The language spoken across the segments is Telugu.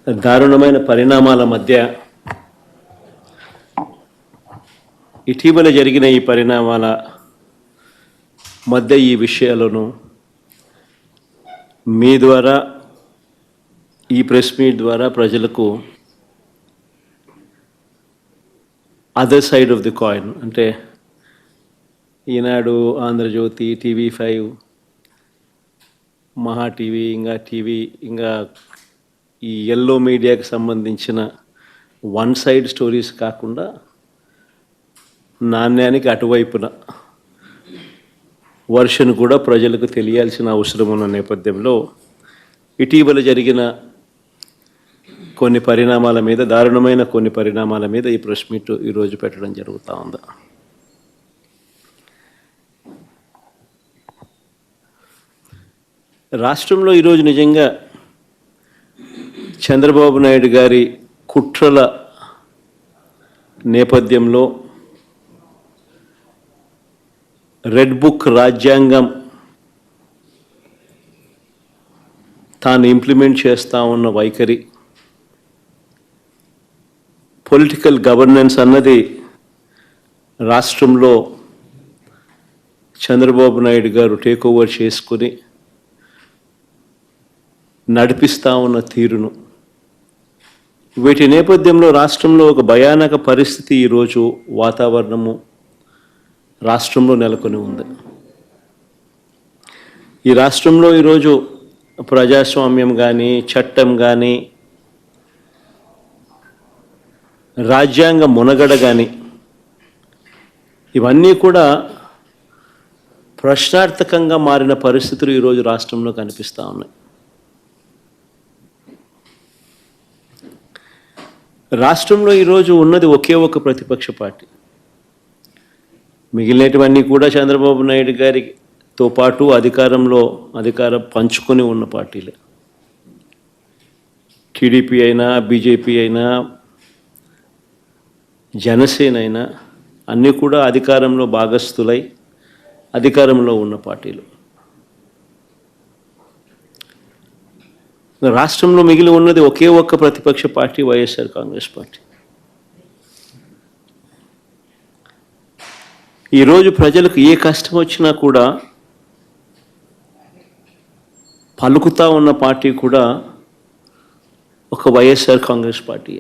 దారుణమైన పరిణామాల మధ్య ఇటీవల జరిగిన ఈ పరిణామాల మధ్య ఈ విషయాలను మీ ద్వారా ఈ ప్రెస్ మీట్ ద్వారా ప్రజలకు other side of the coin అంటే ఈనాడు, ఆంధ్రజ్యోతి, TV5, మహా టీవీ ఇంకా ఈ ఎల్లో మీడియాకి సంబంధించిన వన్ సైడ్ స్టోరీస్ కాకుండా నాణ్యానికి అటువైపున వర్షన్ కూడా ప్రజలకు తెలియాల్సిన అవసరం ఉన్న నేపథ్యంలో ఇటీవల జరిగిన కొన్ని పరిణామాల మీద, దారుణమైన కొన్ని పరిణామాల మీద ఈ ప్రెస్ మీట్ ఈరోజు పెట్టడం జరుగుతూ ఉంది. రాష్ట్రంలో ఈరోజు నిజంగా చంద్రబాబు నాయుడు గారి కుట్రల నేపథ్యంలో రెడ్ బుక్ రాజ్యాంగం తాను ఇంప్లిమెంట్ చేస్తూ ఉన్న వైఖరి, పొలిటికల్ గవర్నెన్స్ అన్నది రాష్ట్రంలో చంద్రబాబు నాయుడు గారు టేక్ ఓవర్ చేసుకుని నడిపిస్తూ ఉన్న తీరును, వీటి నేపథ్యంలో రాష్ట్రంలో ఒక భయానక పరిస్థితి ఈరోజు వాతావరణము రాష్ట్రంలో నెలకొని ఉంది. ఈ రాష్ట్రంలో ఈరోజు ప్రజాస్వామ్యం కానీ, చట్టం కానీ, రాజ్యాంగ మునగడ కానీ ఇవన్నీ కూడా ప్రశ్నార్థకంగా మారిన పరిస్థితులు ఈరోజు రాష్ట్రంలో కనిపిస్తూ ఉన్నాయి. రాష్ట్రంలో ఈరోజు ఉన్నది ఒకే ఒక ప్రతిపక్ష పార్టీ. మిగిలినటువన్నీ కూడా చంద్రబాబు నాయుడు గారితో పాటు అధికారం పంచుకొని ఉన్న పార్టీలే. టీడీపీ అయినా, బీజేపీ అయినా, జనసేన అయినా అన్నీ కూడా అధికారంలో భాగస్థులై అధికారంలో ఉన్న పార్టీలు. రాష్ట్రంలో మిగిలి ఉన్నది ఒకే ఒక్క ప్రతిపక్ష పార్టీ, వైఎస్ఆర్ కాంగ్రెస్ పార్టీ. ఈరోజు ప్రజలకు ఏ కష్టం వచ్చినా కూడా పలుకుతా ఉన్న పార్టీ కూడా ఒక వైఎస్ఆర్ కాంగ్రెస్ పార్టీ.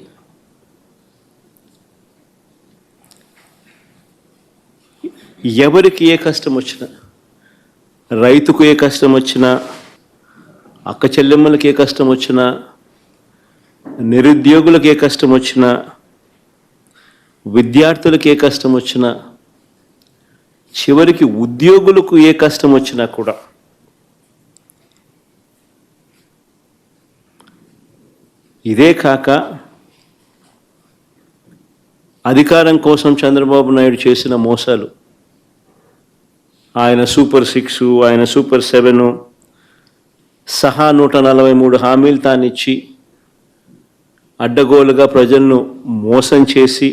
ఎవరికి ఏ కష్టం వచ్చినా, రైతుకు ఏ కష్టం వచ్చినా, అక్క చెల్లెమ్మలకి ఏ కష్టం వచ్చినా, నిరుద్యోగులకు ఏ కష్టం వచ్చినా, విద్యార్థులకు ఏ కష్టం వచ్చినా, చివరికి ఉద్యోగులకు ఏ కష్టం వచ్చినా కూడా ఇదే కాక అధికారం కోసం చంద్రబాబు నాయుడు చేసిన మోసాలు, ఆయన సూపర్ 6, ఆయన సూపర్ 7 సహా 143 హామీలు తానిచ్చి అడ్డగోలుగా ప్రజలను మోసం చేసి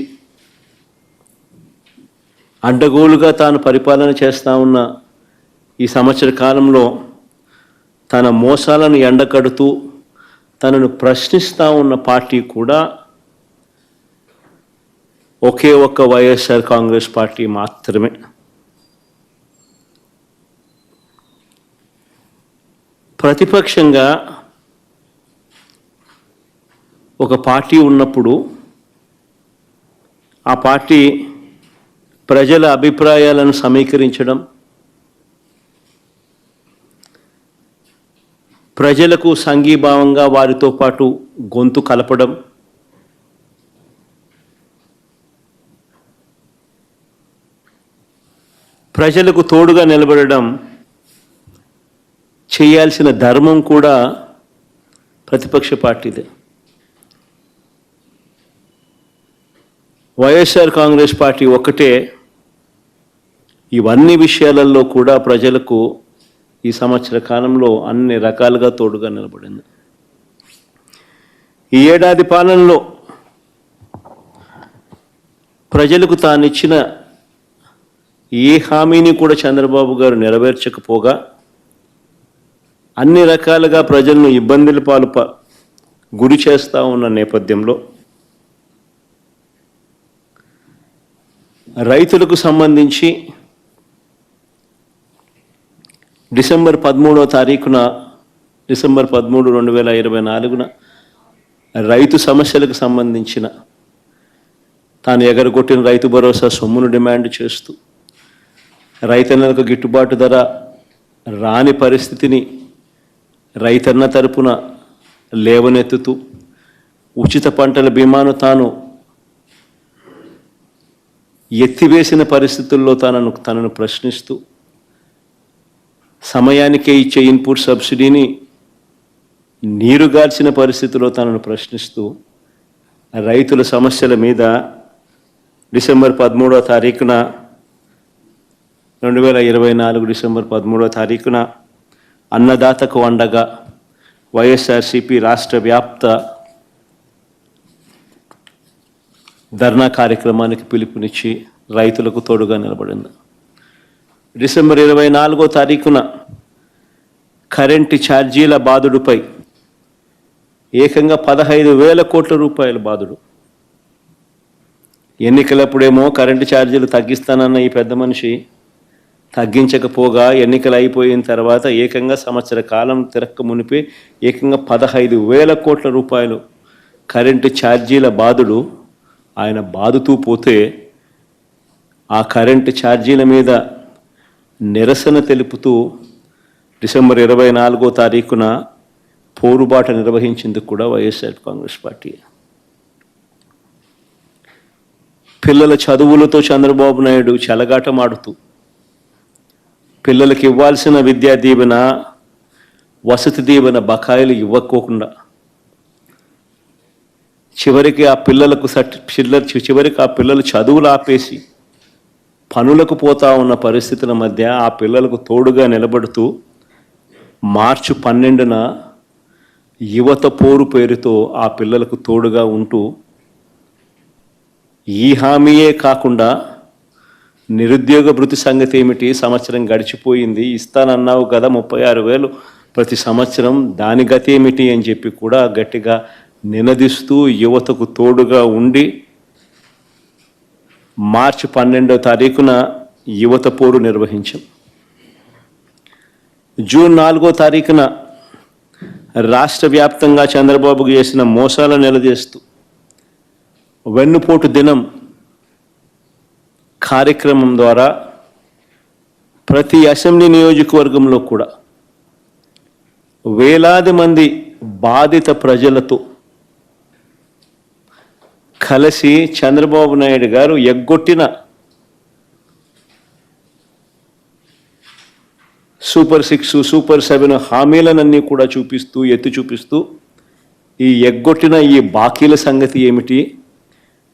అడ్డగోలుగా తాను పరిపాలన చేస్తూ ఉన్న ఈ సంవత్సర కాలంలో తన మోసాలను ఎండకడుతూ తనను ప్రశ్నిస్తూ ఉన్న పార్టీ కూడా ఒకే ఒక్క వైఎస్ఆర్ కాంగ్రెస్ పార్టీ మాత్రమే. ప్రతిపక్షంగా ఒక పార్టీ ఉన్నప్పుడు ఆ పార్టీ ప్రజల అభిప్రాయాలను సమీకరించడం, ప్రజలకు సంఘీభావంగా వారితో పాటు గొంతు కలపడం, ప్రజలకు తోడుగా నిలబడడం చేయాల్సిన ధర్మం కూడా ప్రతిపక్ష పార్టీదే. వైఎస్ఆర్ కాంగ్రెస్ పార్టీ ఒక్కటే ఇవన్నీ విషయాలలో కూడా ప్రజలకు ఈ సంవత్సర కాలంలో అన్ని రకాలుగా తోడుగా నిలబడింది. ఈ ఏడాది పాలనలో ప్రజలకు తానిచ్చిన ఏ హామీని కూడా చంద్రబాబు గారు నెరవేర్చకపోగా అన్ని రకాలుగా ప్రజలను ఇబ్బందుల పాలు గురి చేస్తూ ఉన్న నేపథ్యంలో రైతులకు సంబంధించి డిసెంబర్ 13వ తారీఖున డిసెంబర్ 13, 2024 రైతు సమస్యలకు సంబంధించిన తాను ఎగరగొట్టిన రైతు భరోసా సొమ్మును డిమాండ్ చేస్తూ రైతన్నలకు గిట్టుబాటు ధర రాని పరిస్థితిని రైతన్న తరపున లేవనెత్తుతూ ఉచిత పంటల బీమాను తాను ఎత్తివేసిన పరిస్థితుల్లో తనను ప్రశ్నిస్తూ సమయానికే ఇచ్చే ఇన్పుట్ సబ్సిడీని నీరుగార్చిన పరిస్థితిలో తనను ప్రశ్నిస్తూ రైతుల సమస్యల మీద డిసెంబర్ 13వ తారీఖున 2024 డిసెంబర్ 13వ తారీఖున అన్నదాతకు అండగా వైఎస్ఆర్సీపీ రాష్ట్ర వ్యాప్త ధర్నా కార్యక్రమానికి పిలుపునిచ్చి రైతులకు తోడుగా నిలబడింది. డిసెంబర్ 24వ తారీఖున కరెంటు ఛార్జీల బాదుడుపై ఏకంగా 15,000 కోట్ల రూపాయల బాదుడు. ఎన్నికలప్పుడేమో కరెంటు ఛార్జీలు తగ్గిస్తానన్న ఈ పెద్ద మనిషి తగ్గించకపోగా ఎన్నికలు అయిపోయిన తర్వాత ఏకంగా సంవత్సర కాలం తిరక్క మునిపే ఏకంగా 15,000 కోట్ల రూపాయలు కరెంటు ఛార్జీల బాదుడు ఆయన బాదుతూ పోతే ఆ కరెంటు ఛార్జీల మీద నిరసన తెలుపుతూ డిసెంబర్ 24వ తారీఖున పోరుబాట నిర్వహించింది కూడా వైఎస్ఆర్ కాంగ్రెస్ పార్టీ. పిల్లల చదువులతో చంద్రబాబు నాయుడు చెలగాటమాడుతూ పిల్లలకి ఇవ్వాల్సిన విద్యా దీవెన వసతి దీవెన బకాయిలు ఇవ్వకోకుండా చివరికి ఆ పిల్లలు చదువులు ఆపేసి పనులకు పోతా ఉన్న పరిస్థితుల మధ్య ఆ పిల్లలకు తోడుగా నిలబడుతూ మార్చి 12న యువత పోరు పేరుతో ఆ పిల్లలకు తోడుగా ఉంటూ ఈ హామీయే కాకుండా నిరుద్యోగ భృతి సంగతి ఏమిటి, సంవత్సరం గడిచిపోయింది, ఇస్తానన్నావు కదా 36,000 ప్రతి సంవత్సరం, దాని గతి ఏమిటి అని చెప్పి కూడా గట్టిగా నినదిస్తూ యువతకు తోడుగా ఉండి మార్చి 12వ తారీఖున యువత పోరు నిర్వహించాం. జూన్ 4వ తారీఖున రాష్ట్ర వ్యాప్తంగా చంద్రబాబుకు చేసిన మోసాలను నిలదీస్తూ వెన్నుపోటు దినం కార్యక్రమం ద్వారా ప్రతి అసెంబ్లీ నియోజకవర్గంలో కూడా వేలాది మంది బాధిత ప్రజలతో కలిసి చంద్రబాబు నాయుడు గారు ఎగ్గొట్టిన సూపర్ 6, సూపర్ 7 హామీలనన్నీ కూడా ఎత్తి చూపిస్తూ ఈ ఎగ్గొట్టిన ఈ బాకీల సంగతి ఏమిటి,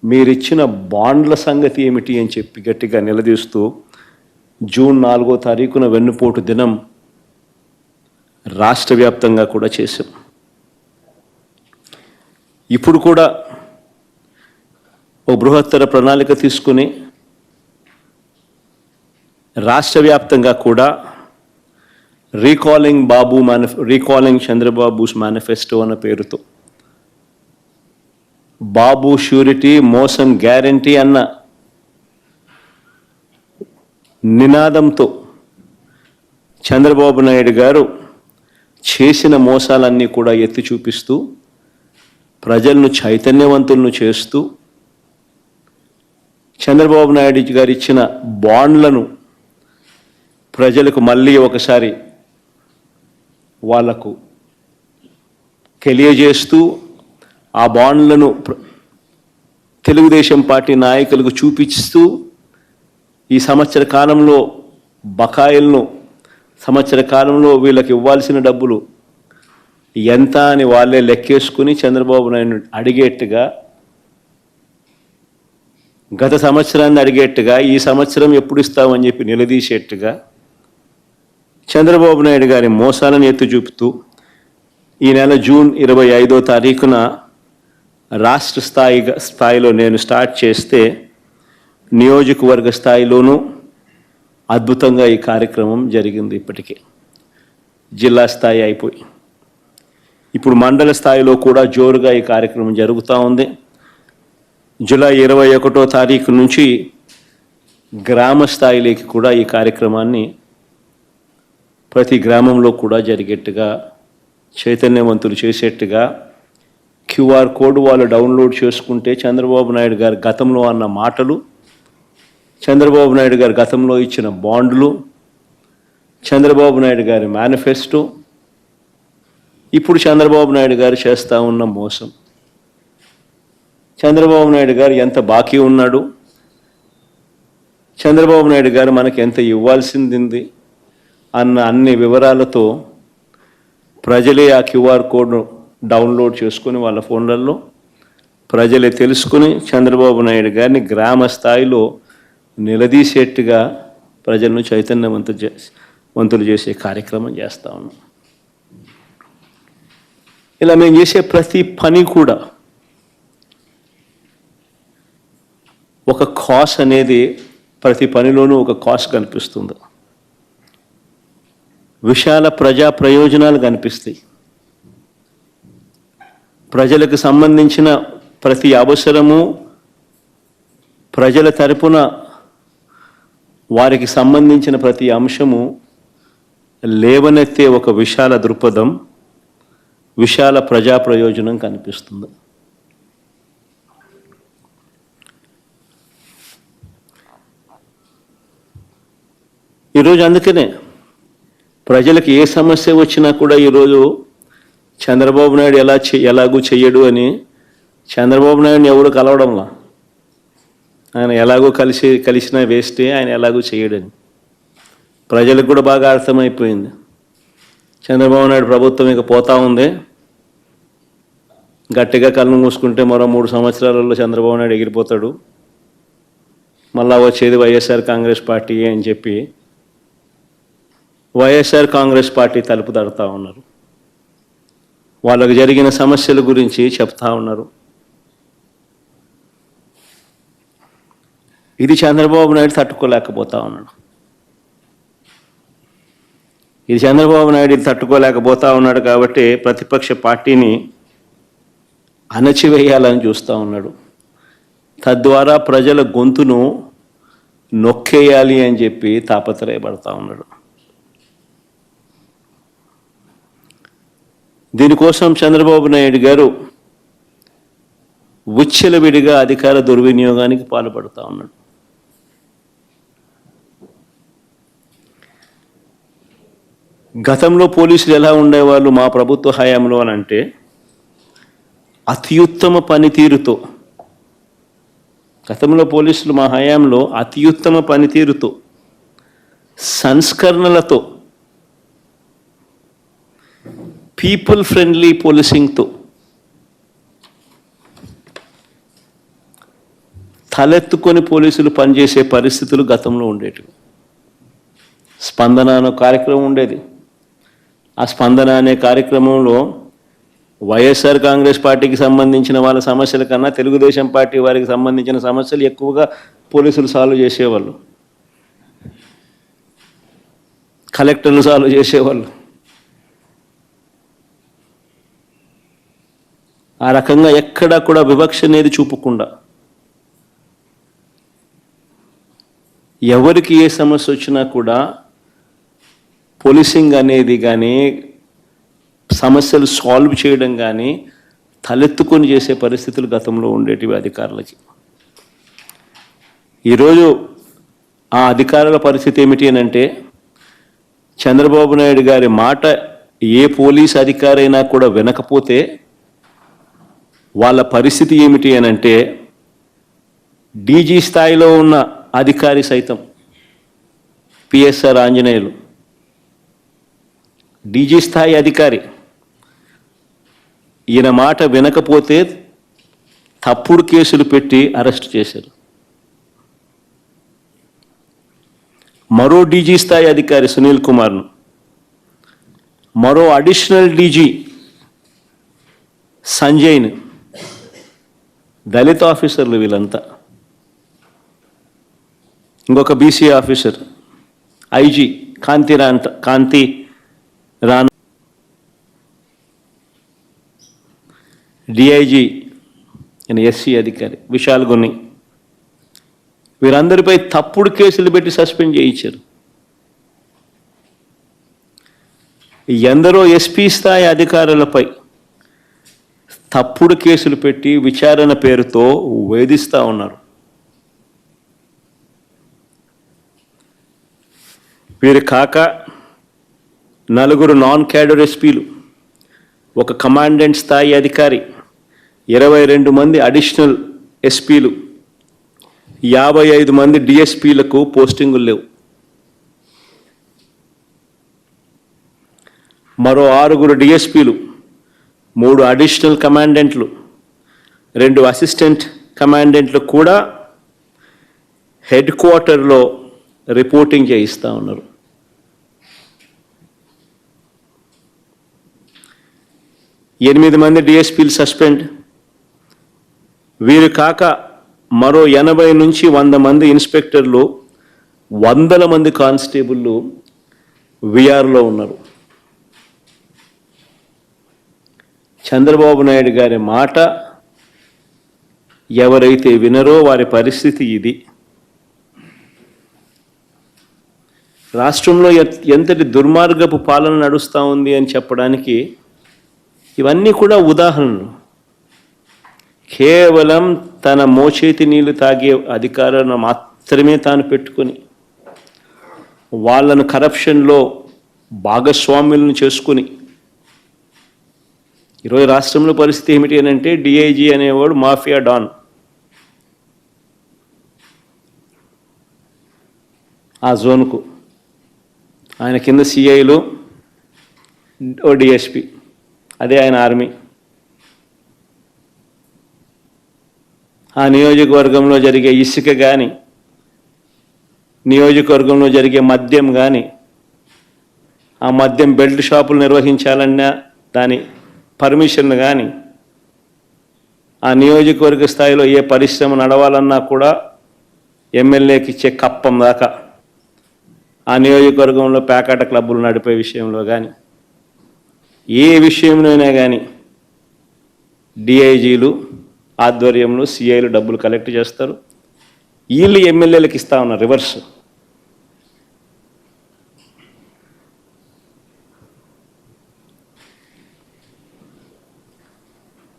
మీరిచ్చిన బాండ్ల సంగతి ఏమిటి అని చెప్పి గట్టిగా నిలదీస్తూ జూన్ 4వ తారీఖున వెన్నుపోటు దినం రాష్ట్ర వ్యాప్తంగా కూడా చేశాం. ఇప్పుడు కూడా ఓ బృహత్తర ప్రణాళిక తీసుకుని రాష్ట్ర వ్యాప్తంగా కూడా రీకాలింగ్ చంద్రబాబుస్ మేనిఫెస్టో అన్న పేరుతో బాబు ష్యూరిటీ మోసం గ్యారంటీ అన్న నినాదంతో చంద్రబాబు నాయుడు గారు చేసిన మోసాలన్నీ కూడా ఎత్తి చూపిస్తూ ప్రజలను చైతన్యవంతులను చేస్తూ చంద్రబాబు నాయుడు గారు ఇచ్చిన బాండ్లను ప్రజలకు మళ్ళీ ఒకసారి వాళ్లకు తెలియజేస్తూ ఆ బాండ్లను తెలుగుదేశం పార్టీ నాయకులకు చూపిస్తూ ఈ సంవత్సర కాలంలో బకాయిలను సంవత్సర కాలంలో వీళ్ళకి ఇవ్వాల్సిన డబ్బులు ఎంత అని వాళ్ళే లెక్కేసుకుని చంద్రబాబు నాయుడు అడిగేట్టుగా గత సంవత్సరాన్ని అడిగేట్టుగా ఈ సంవత్సరం ఎప్పుడు ఇస్తామని చెప్పి నిలదీసేట్టుగా చంద్రబాబు నాయుడు గారి మోసాలను ఎత్తి చూపుతూ ఈ నెల జూన్ 25వ తారీఖున రాష్ట్ర స్థాయిలో నేను స్టార్ట్ చేస్తే నియోజకవర్గ స్థాయిలోనూ అద్భుతంగా ఈ కార్యక్రమం జరిగింది. ఇప్పటికే జిల్లా స్థాయి అయిపోయి ఇప్పుడు మండల స్థాయిలో కూడా జోరుగా ఈ కార్యక్రమం జరుగుతూ ఉంది. జూలై 21వ తారీఖు నుంచి గ్రామ స్థాయిలోకి కూడా ఈ కార్యక్రమాన్ని ప్రతి గ్రామంలో కూడా జరిగేట్టుగా చైతన్యవంతులు చేసేట్టుగా క్యూఆర్ కోడ్ వాళ్ళు డౌన్లోడ్ చేసుకుంటే చంద్రబాబు నాయుడు గారు గతంలో అన్న మాటలు, చంద్రబాబు నాయుడు గారు గతంలో ఇచ్చిన బాండ్లు, చంద్రబాబు నాయుడు గారి మేనిఫెస్టో, ఇప్పుడు చంద్రబాబు నాయుడు గారు చేస్తూ ఉన్న మోసం, చంద్రబాబు నాయుడు గారు ఎంత బాకీ ఉన్నాడు, చంద్రబాబు నాయుడు గారు మనకి ఎంత ఇవ్వాల్సింది అన్న అన్ని వివరాలతో ప్రజలే ఆ క్యూఆర్ కోడ్ను డౌన్లోడ్ చేసుకుని వాళ్ళ ఫోన్లలో ప్రజలే తెలుసుకుని చంద్రబాబు నాయుడు గారిని గ్రామ స్థాయిలో నిలదీసేట్టుగా ప్రజలను చైతన్యవంతులు చేసే కార్యక్రమం చేస్తూ ఉన్నాం. ఇలా మేము చేసే ప్రతి పని కూడా ఒక కాస్ట్ అనేది, ప్రతి పనిలోనూ ఒక కాస్ట్ కనిపిస్తుంది. విశాల ప్రజా ప్రయోజనాలు కనిపిస్తాయి. ప్రజలకు సంబంధించిన ప్రతి అవసరము, ప్రజల తరపున వారికి సంబంధించిన ప్రతి అంశము లేవనెత్తే ఒక విశాల దృక్పథం, విశాల ప్రజా ప్రయోజనం కనిపిస్తుంది. ఈరోజు అందుకనే ప్రజలకు ఏ సమస్య వచ్చినా కూడా ఈరోజు చంద్రబాబు నాయుడు ఎలాగూ చెయ్యడు అని చంద్రబాబు నాయుడిని ఎవరు కలవడంలా. ఆయన ఎలాగో కలిసినా వేస్తే ఆయన ఎలాగూ చేయడని ప్రజలకు కూడా బాగా అర్థమైపోయింది. చంద్రబాబు నాయుడు ప్రభుత్వం ఇక పోతా ఉంది, గట్టిగా కళ్ళు మూసుకుంటే మరో 3 సంవత్సరాలలో చంద్రబాబు నాయుడు ఎగిరిపోతాడు, మళ్ళా వచ్చేది వైఎస్ఆర్ కాంగ్రెస్ పార్టీ అని చెప్పి వైఎస్ఆర్ కాంగ్రెస్ పార్టీ తలుపు తడుతూ ఉన్నారు. వాళ్ళకు జరిగిన సమస్యల గురించి చెప్తా ఉన్నారు. ఇది చంద్రబాబు నాయుడు తట్టుకోలేకపోతా ఉన్నాడు. ఇది చంద్రబాబు నాయుడు తట్టుకోలేకపోతా ఉన్నాడు కాబట్టి ప్రతిపక్ష పార్టీని అణచివేయాలని చూస్తూ ఉన్నాడు. తద్వారా ప్రజల గొంతును నొక్కేయాలి అని చెప్పి తాపత్రయపడతా ఉన్నాడు. దీనికోసం చంద్రబాబు నాయుడు గారు విచ్చలవిడిగా అధికార దుర్వినియోగానికి పాల్పడుతూ ఉన్నాడు. గతంలో పోలీసులు ఎలా ఉండేవాళ్ళు మా ప్రభుత్వ హయాంలో అని అంటే, అత్యుత్తమ పనితీరుతో, గతంలో పోలీసులు మా హయాంలో అత్యుత్తమ పనితీరుతో, సంస్కరణలతో, పీపుల్ ఫ్రెండ్లీ పోలీసింగ్తో తలెత్తుకొని పోలీసులు పనిచేసే పరిస్థితులు గతంలో ఉండేటివి. స్పందన అనే కార్యక్రమం ఉండేది. ఆ స్పందన అనే కార్యక్రమంలో వైఎస్ఆర్ కాంగ్రెస్ పార్టీకి సంబంధించిన వాళ్ళ సమస్యల కన్నా తెలుగుదేశం పార్టీ వారికి సంబంధించిన సమస్యలు ఎక్కువగా పోలీసులు సాల్వ్ చేసేవాళ్ళు, కలెక్టర్లు సాల్వ్ చేసేవాళ్ళు. ఆ రకంగా ఎక్కడా కూడా వివక్ష అనేది చూపకుండా ఎవరికి ఏ సమస్య వచ్చినా కూడా పోలీసింగ్ అనేది కానీ సమస్యలు సాల్వ్ చేయడం కానీ తలెత్తుకొని చేసే పరిస్థితులు గతంలో ఉండేటివి అధికారులకి. ఈరోజు ఆ అధికారుల పరిస్థితి ఏమిటి అని అంటే, చంద్రబాబు నాయుడు గారి మాట ఏ పోలీస్ అధికారైనా కూడా వినకపోతే వాళ్ళ పరిస్థితి ఏమిటి అని అంటే, డీజీ స్థాయిలో ఉన్న అధికారి సైతం, పిఎస్ఆర్ ఆంజనేయులు డీజీ స్థాయి అధికారి, ఈయన మాట వినకపోతే తప్పుడు కేసులు పెట్టి అరెస్ట్ చేశారు. మరో డీజీ స్థాయి అధికారి సునీల్ కుమార్ను, మరో అడిషనల్ డీజీ సంజయ్ను, దళిత ఆఫీసర్లు వీళ్ళంతా, ఇంకొక బీసీ ఆఫీసర్ ఐజీ కాంతి రాణా డిఐజీ ఆయన ఎస్సీ అధికారి విశాల్ గొన్ని, వీరందరిపై తప్పుడు కేసులు పెట్టి సస్పెండ్ చేయించారు. ఎందరో ఎస్పీ స్థాయి అధికారులపై తప్పుడు కేసులు పెట్టి విచారణ పేరుతో వేధిస్తూ ఉన్నారు. వీరు కాక నలుగురు నాన్ క్యాడర్ ఎస్పీలు, ఒక కమాండెంట్ స్థాయి అధికారి, 22 మంది అడిషనల్ ఎస్పీలు, 55 మంది డిఎస్పీలకు పోస్టింగులు లేవు. మరో 6 డిఎస్పీలు, 3 అడిషనల్ కమాండెంట్లు, 2 అసిస్టెంట్ కమాండెంట్లు కూడా హెడ్ క్వార్టర్లో రిపోర్టింగ్ చేయిస్తూ ఉన్నారు. ఎనిమిది మంది డిఎస్పీలు సస్పెండ్. వీరు కాక మరో 80 నుంచి 100 మంది ఇన్స్పెక్టర్లు, 100 మంది కానిస్టేబుళ్ళు విఆర్లో ఉన్నారు. చంద్రబాబు నాయుడు గారి మాట ఎవరైతే వినరో వారి పరిస్థితి ఇది. రాష్ట్రంలో ఎంతటి దుర్మార్గపు పాలన నడుస్తూ ఉంది అని చెప్పడానికి ఇవన్నీ కూడా ఉదాహరణలు. కేవలం తన మోచేతి నీళ్లు తాగే అధికారాన్ని మాత్రమే తాను పెట్టుకొని వాళ్ళను కరప్షన్లో భాగస్వాములను చేసుకుని ఈరోజు రాష్ట్రంలో పరిస్థితి ఏమిటి అని అంటే, డిఐజీ అనేవాడు మాఫియా డాన్. ఆ జోన్కు ఆయన కింద సిఐలు, ఓ డిఎస్పి, అదే ఆయన ఆర్మీ. ఆ నియోజకవర్గంలో జరిగే ఇసుక కానీ, నియోజకవర్గంలో జరిగే మద్యం కానీ, ఆ మద్యం బెల్ట్ షాపులు నిర్వహించాలన్నా దాని పర్మిషన్ కానీ, ఆ నియోజకవర్గ స్థాయిలో ఏ పరిశ్రమ నడవాలన్నా కూడా ఎమ్మెల్యేకి ఇచ్చే కప్పం దాకా, ఆ నియోజకవర్గంలో పేకాట క్లబ్బులు నడిపే విషయంలో కానీ, ఏ విషయంలోనైనా కానీ డిఐజీలు ఆధ్వర్యంలో సిఐలు డబ్బులు కలెక్ట్ చేస్తారు. వీళ్ళు ఎమ్మెల్యేలకు ఇస్తా ఉన్నారు రివర్స్.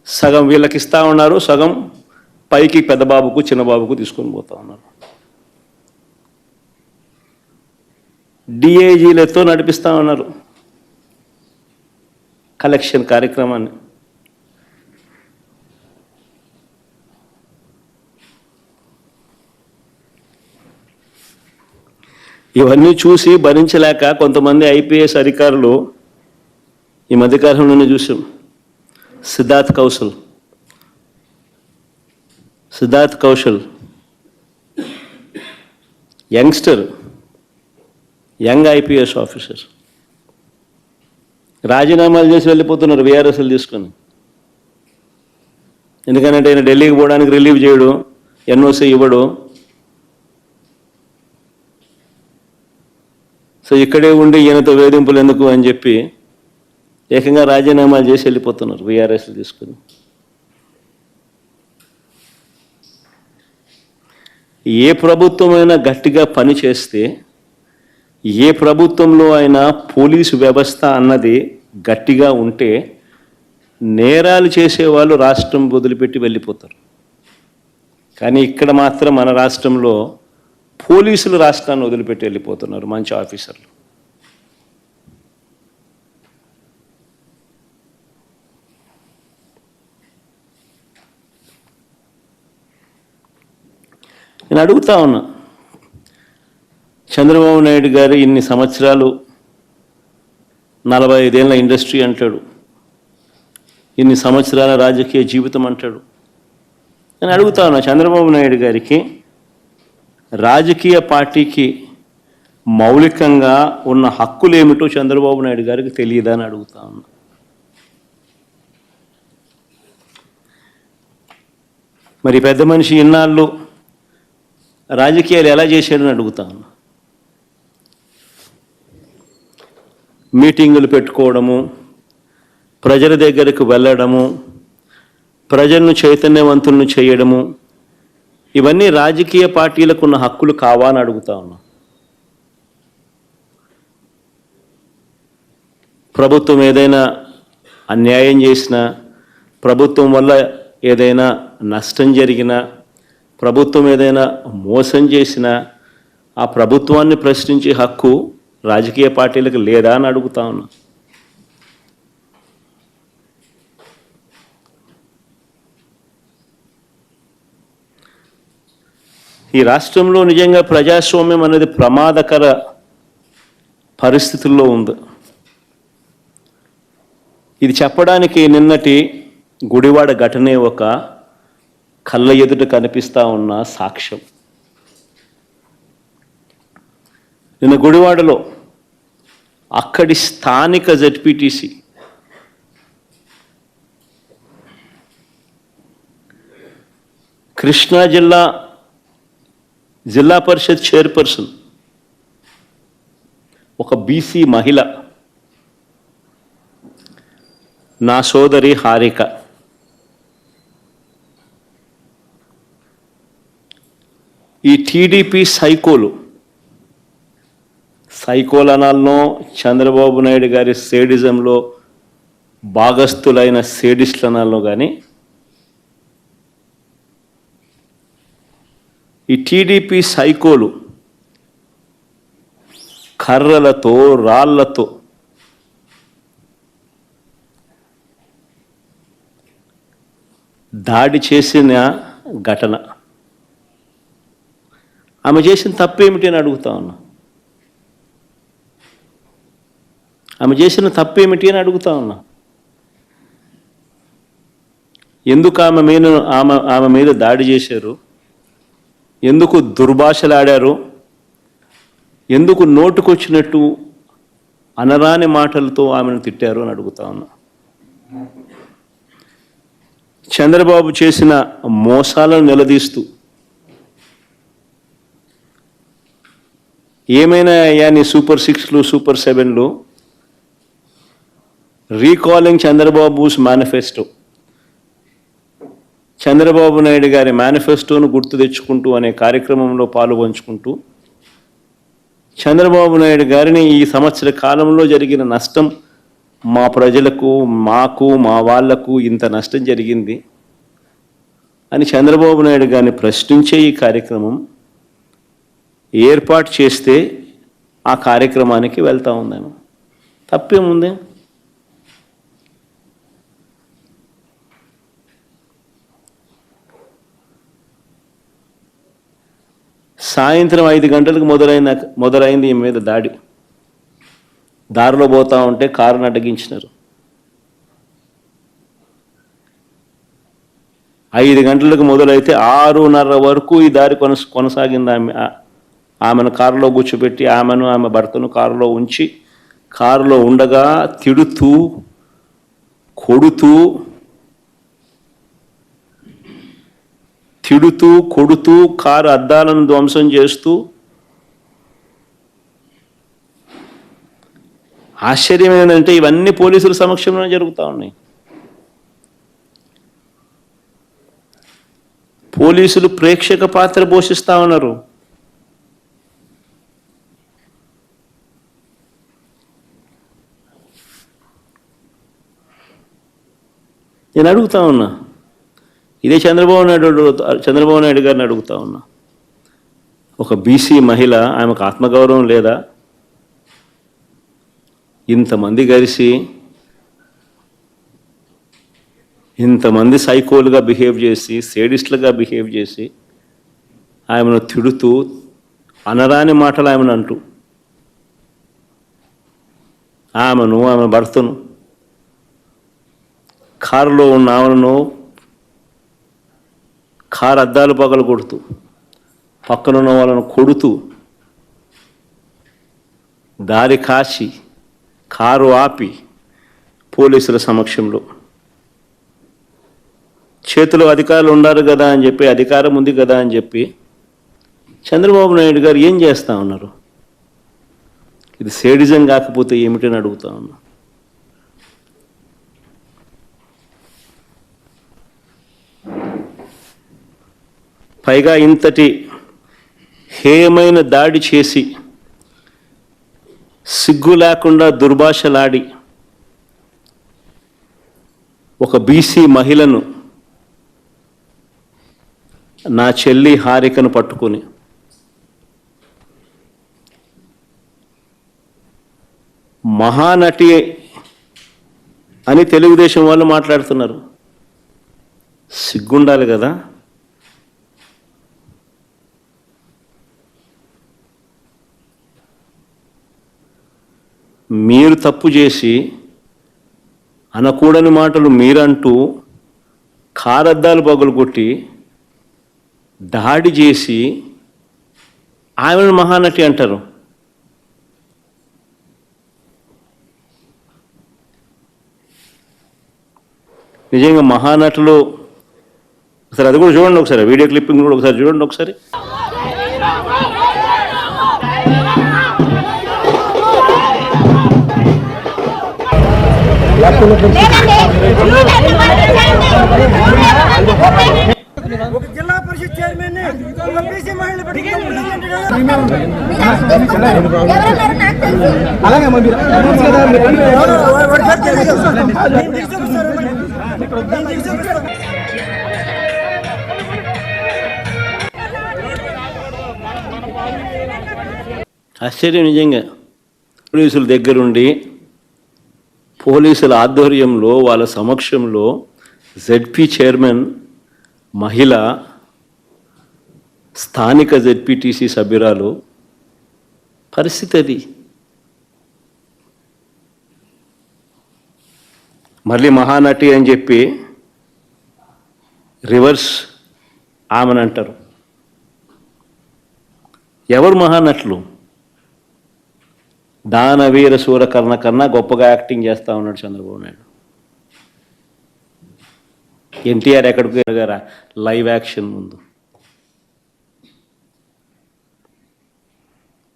సగం వీళ్ళకి ఇస్తూ ఉన్నారు, సగం పైకి పెద్దబాబుకు చిన్నబాబుకు తీసుకొని పోతూ ఉన్నారు. డిఐజీలతో నడిపిస్తూ ఉన్నారు కలెక్షన్ కార్యక్రమాన్ని. ఇవన్నీ చూసి భరించలేక కొంతమంది ఐపీఎస్ అధికారులు ఈ మధ్యకాలంలోనే చూసాం. Siddharth Kaushal youngster, young IPS officer రాజీనామాలు చేసి వెళ్ళిపోతున్నారు వీఆర్ఎస్ఎల్ తీసుకొని. ఎందుకంటే ఆయన ఢిల్లీకి పోవడానికి రిలీవ్ చేయడు, ఎన్ఓసి ఇవ్వడు. సో ఇక్కడే ఉండి ఈయనతో వేధింపులు ఎందుకు అని చెప్పి ఏకంగా రాజీనామాలు చేసి వెళ్ళిపోతున్నారు వీఆర్ఎస్ఎల్ తీసుకొని. ఏ ప్రభుత్వమైనా గట్టిగా పని చేస్తే, ఏ ప్రభుత్వంలో అయినా పోలీసు వ్యవస్థ అన్నది గట్టిగా ఉంటే నేరాలు చేసేవాళ్ళు రాష్ట్రం వదిలిపెట్టి వెళ్ళిపోతారు. కానీ ఇక్కడ మాత్రం మన రాష్ట్రంలో పోలీసులు రాష్ట్రాన్ని వదిలిపెట్టి వెళ్ళిపోతున్నారు మంచి ఆఫీసర్లు. నేను అడుగుతా ఉన్నా, చంద్రబాబు నాయుడు గారు ఇన్ని సంవత్సరాలు 45 ఏళ్ళ ఇండస్ట్రీ అంటాడు, ఇన్ని సంవత్సరాల రాజకీయ జీవితం అంటాడు. నేను అడుగుతా ఉన్నా, చంద్రబాబు నాయుడు గారికి రాజకీయ పార్టీకి మౌలికంగా ఉన్న హక్కులు ఏమిటో చంద్రబాబు నాయుడు గారికి తెలియదా అని అడుగుతా ఉన్నా. మరి పెద్ద మనిషి ఇన్నాళ్ళు రాజకీయాలు ఎలా చేశాడని అడుగుతా ఉన్నా. మీటింగులు పెట్టుకోవడము, ప్రజల దగ్గరకు వెళ్ళడము, ప్రజలను చైతన్యవంతులను చేయడము, ఇవన్నీ రాజకీయ పార్టీలకు ఉన్న హక్కులు కావా అని అడుగుతా ఉన్నా. ప్రభుత్వం ఏదైనా అన్యాయం చేసినా, ప్రభుత్వం వల్ల ఏదైనా నష్టం జరిగినా, ప్రభుత్వం ఏదైనా మోసం చేసినా ఆ ప్రభుత్వాన్ని ప్రశ్నించే హక్కు రాజకీయ పార్టీలకు లేదా అని అడుగుతా ఉన్నా. ఈ రాష్ట్రంలో నిజంగా ప్రజాస్వామ్యం అనేది ప్రమాదకర పరిస్థితుల్లో ఉంది. ఇది చెప్పడానికి నిన్నటి గుడివాడ ఘటనే ఒక కళ్ళ ఎదుట కనిపిస్తూ ఉన్న సాక్ష్యం. నిన్న గుడివాడలో అక్కడి స్థానిక జెడ్పీటీసీ కృష్ణా జిల్లా పరిషత్ చైర్పర్సన్ ఒక బీసీ మహిళ, నా సోదరి హారిక, ఈ టీడీపీ సైకోలు అనాలనో, చంద్రబాబు నాయుడు గారి సేడిజంలో భాగస్థులైన సేడిస్టులు అనాలనో కానీ, ఈ టీడీపీ సైకోలు కర్రలతో, రాళ్లతో దాడి చేసిన ఘటన. ఆమె చేసిన తప్పేమిటి అని అడుగుతా ఉన్నా. ఆమె చేసిన తప్పేమిటి అని అడుగుతా ఉన్నా. ఎందుకు ఆమె మీద దాడి చేశారు? ఎందుకు దుర్భాషలాడారు? ఎందుకు నోటుకొచ్చినట్టు అనరాని మాటలతో ఆమెను తిట్టారు అని అడుగుతా ఉన్నా. చంద్రబాబు చేసిన మోసాలను నిలదీస్తూ, ఏమైనా అయ్యా నీ సూపర్ 6లు, సూపర్ 7లు, రీకాలింగ్ చంద్రబాబుస్ మేనిఫెస్టో, చంద్రబాబు నాయుడు గారి మేనిఫెస్టోను గుర్తు తెచ్చుకుంటూ అనే కార్యక్రమంలో పాలుపంచుకుంటూ, చంద్రబాబు నాయుడు గారిని ఈ సంవత్సర కాలంలో జరిగిన నష్టం, మా ప్రజలకు, మాకు, మా వాళ్లకు ఇంత నష్టం జరిగింది అని చంద్రబాబు నాయుడు గారిని ప్రశ్నించే ఈ కార్యక్రమం ఏర్పాటు చేస్తే ఆ కార్యక్రమానికి వెళ్తా ఉందాను. తప్పేముంది? సాయంత్రం 5 గంటలకు మొదలైంది ఈ మీద దాడి. దారిలో పోతా ఉంటే కారును అడ్డగించినారు. 5 గంటలకు మొదలైతే 6:30 వరకు ఈ దారి కొనసాగింది. ఆమెను కారులో కూర్చోబెట్టి, ఆమె భర్తను కారులో ఉంచి, కారులో ఉండగా తిడుతూ, కొడుతూ కారు అద్దాలను ధ్వంసం చేస్తూ, ఆశ్చర్యం ఏంటంటే ఇవన్నీ పోలీసుల సమక్షంలోనే జరుగుతూ ఉన్నాయి. పోలీసులు ప్రేక్షక పాత్ర పోషిస్తూ ఉన్నారు. నేను అడుగుతా ఉన్నా, ఇదే చంద్రబాబు నాయుడు గారిని అడుగుతా ఉన్నా. ఒక బీసీ మహిళ, ఆమెకు ఆత్మగౌరవం లేదా? ఇంతమంది కలిసి, ఇంతమంది సైకోలుగా బిహేవ్ చేసి, సేడిస్టులుగా బిహేవ్ చేసి, ఆమెను తిడుతూ, అనరాని మాటలు ఆమెను అంటూ, ఆమె భర్తను, కారులో ఉన్న ఆమెను కారు అద్దాలు పగలు కొడుతూ, పక్కనున్న వాళ్ళను కొడుతూ, దారి కాచి, కారు ఆపి, పోలీసుల సమక్షంలో చేతిలో అధికారులు ఉన్నారు కదా అని చెప్పి, అధికారం ఉంది కదా అని చెప్పి చంద్రబాబు నాయుడు గారు ఏం చేస్తూ ఉన్నారు? ఇది సేడిజం కాకపోతే ఏమిటని అడుగుతా ఉన్నా. పైగా ఇంతటి హేయమైన దాడి చేసి సిగ్గు లేకుండా దుర్భాషలాడి ఒక బీసీ మహిళను, నా చెల్లి హారికను పట్టుకొని మహానటి అని తెలుగుదేశం వాళ్ళు మాట్లాడుతున్నారు. సిగ్గుండాలి కదా. మీరు తప్పు చేసి అనకూడని మాటలు మీరంటూ కారద్దాలు పగులుకొట్టి దాడి చేసి ఆమెను మహానటి అంటారు. నిజంగా మహానటులు ఒకసారి అది కూడా చూడండి, ఒకసారి వీడియో క్లిప్పింగ్ కూడా ఒకసారి చూడండి ఒకసారి. ఒక జిల్లా పరిషత్ చైర్మన్ బీసీ మహిళలు ఆశ్చర్యం నిజంగా. పోలీసుల దగ్గరుండి, పోలీసుల ఆధ్వర్యంలో, వాళ్ళ సమక్షంలో జెడ్పీ చైర్మన్ మహిళ, స్థానిక జెడ్పీటీసీ సభ్యురాలు పరిస్థితి అది. మళ్ళీ మహానటి అని చెప్పి రివర్స్ ఆమెను అంటారు. ఎవరు మహానటులు? దానవీర సూరకర్ణ కన్నా గొప్పగా యాక్టింగ్ చేస్తూ ఉన్నాడు చంద్రబాబు నాయుడు. ఎన్టీఆర్ ఎక్కడికి ఎరగారా లైవ్ యాక్షన్ ముందు.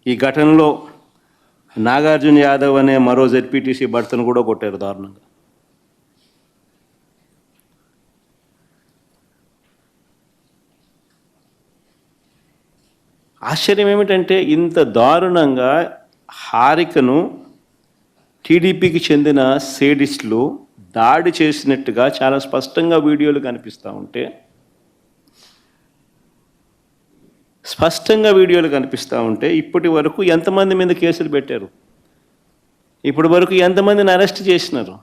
ఈ ఘటనలో నాగార్జున యాదవ్ అనే మరో జెడ్పీటీసీ భర్తను కూడా కొట్టారు దారుణంగా. ఆశ్చర్యం ఏమిటంటే ఇంత దారుణంగా హారికను టీడీపీకి చెందిన సేడిస్టులు దాడి చేసినట్టుగా చాలా స్పష్టంగా వీడియోలు కనిపిస్తూ ఉంటే, ఇప్పటి వరకు ఎంతమంది మీద కేసులు పెట్టారు? ఇప్పటి వరకు ఎంతమందిని అరెస్ట్ చేసినారు?